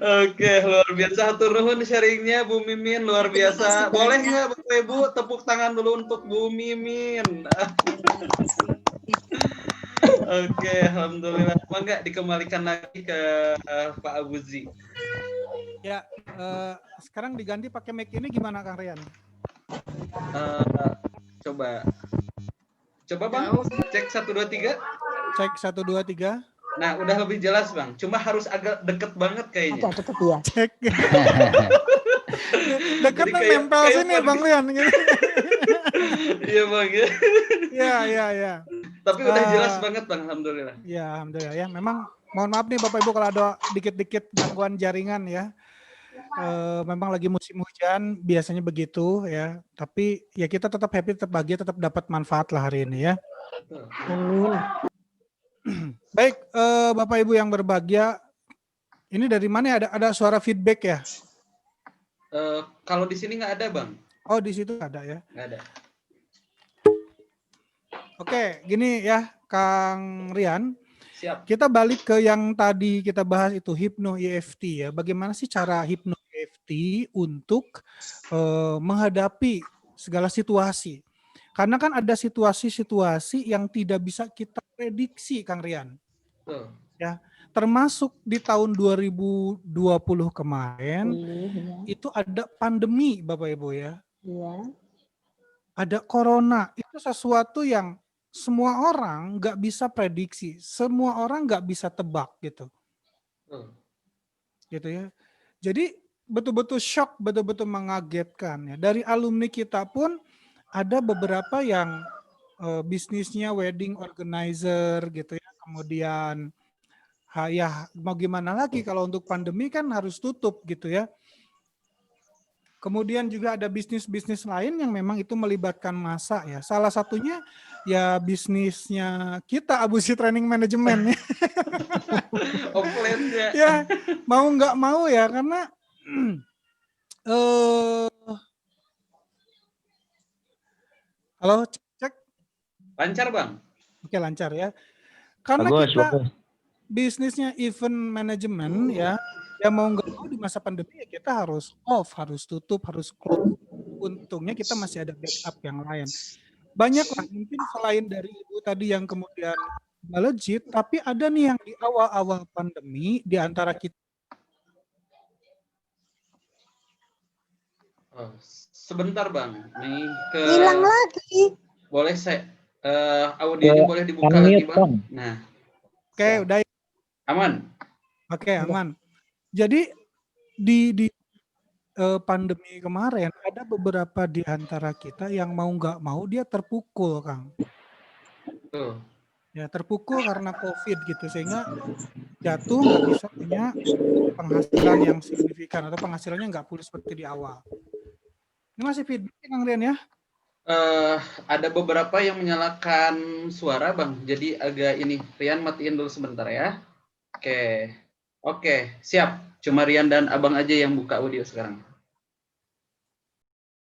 Oke, luar biasa. Hatur nuhun sharingnya Bu Mimin, luar biasa. Boleh nggak Bapak Ibu tepuk tangan dulu untuk Bu Mimin? Oke, alhamdulillah. Mangga dikembalikan lagi ke Pak Abuzi. Ya, sekarang diganti pakai mic ini gimana Kang Rian? Coba Bang, cek 1 2 3. Cek 1 2 3. Nah, udah lebih jelas Bang. Cuma harus agak deket banget kayaknya. Agak deket ya. Cek. Deket nempel sini Bang Rian. Iya Bang ya. Iya. Tapi udah jelas banget Bang, alhamdulillah. Ya, alhamdulillah ya. Memang mohon maaf nih Bapak Ibu kalau ada dikit-dikit gangguan jaringan ya. Memang lagi musim hujan, biasanya begitu ya. Tapi ya kita tetap happy, tetap bahagia, tetap dapat manfaat lah hari ini ya. Amin. Baik, Bapak Ibu yang berbahagia, ini dari mana ya? Ada suara feedback ya? Kalau di sini nggak ada Bang. Oh, di situ ada ya? Nggak ada. Oke, gini ya, Kang Rian. Siap. Kita balik ke yang tadi kita bahas itu Hypno EFT ya. Bagaimana sih cara Hypno EFT untuk menghadapi segala situasi? Karena kan ada situasi-situasi yang tidak bisa kita prediksi, Kang Rian. Ya, termasuk di tahun 2020 kemarin itu ada pandemi, Bapak Ibu ya. Iya. Ada corona, itu sesuatu yang semua orang nggak bisa prediksi, semua orang nggak bisa tebak gitu. Gitu ya. Jadi betul-betul shock, betul-betul mengagetkan ya. Dari alumni kita pun ada beberapa yang bisnisnya wedding organizer gitu ya. Kemudian ya mau gimana lagi kalau untuk pandemi kan harus tutup gitu ya. Kemudian juga ada bisnis-bisnis lain yang memang itu melibatkan massa ya. Salah satunya ya bisnisnya kita Abuzi Training Management ya. Ya mau nggak mau ya karena halo cek. Lancar Bang. Oke lancar ya. Karena kita bisnisnya event management ya. Ya mau nggak mau di masa pandemi ya kita harus off, harus tutup, harus close. Untungnya kita masih ada backup yang lain. Banyak lah mungkin selain dari Ibu tadi yang kemudian melejit, tapi ada nih yang di awal-awal pandemi di antara kita. Sebentar Bang, nih ke hilang lagi. Boleh saya audionya boleh dibuka lagi Bang. Nah. Oke, udah aman. Oke, aman. Jadi di pandemi kemarin ada beberapa di antara kita yang mau nggak mau dia terpukul, Kang. Ya terpukul karena COVID gitu sehingga jatuh nggak bisa punya penghasilan yang signifikan atau penghasilannya nggak pulih seperti di awal. Ini masih feedback Kang Rian ya? Ada beberapa yang menyalakan suara Bang, jadi agak ini Rian matiin dulu sebentar ya. Oke, siap. Cuma Rian dan Abang aja yang buka audio sekarang.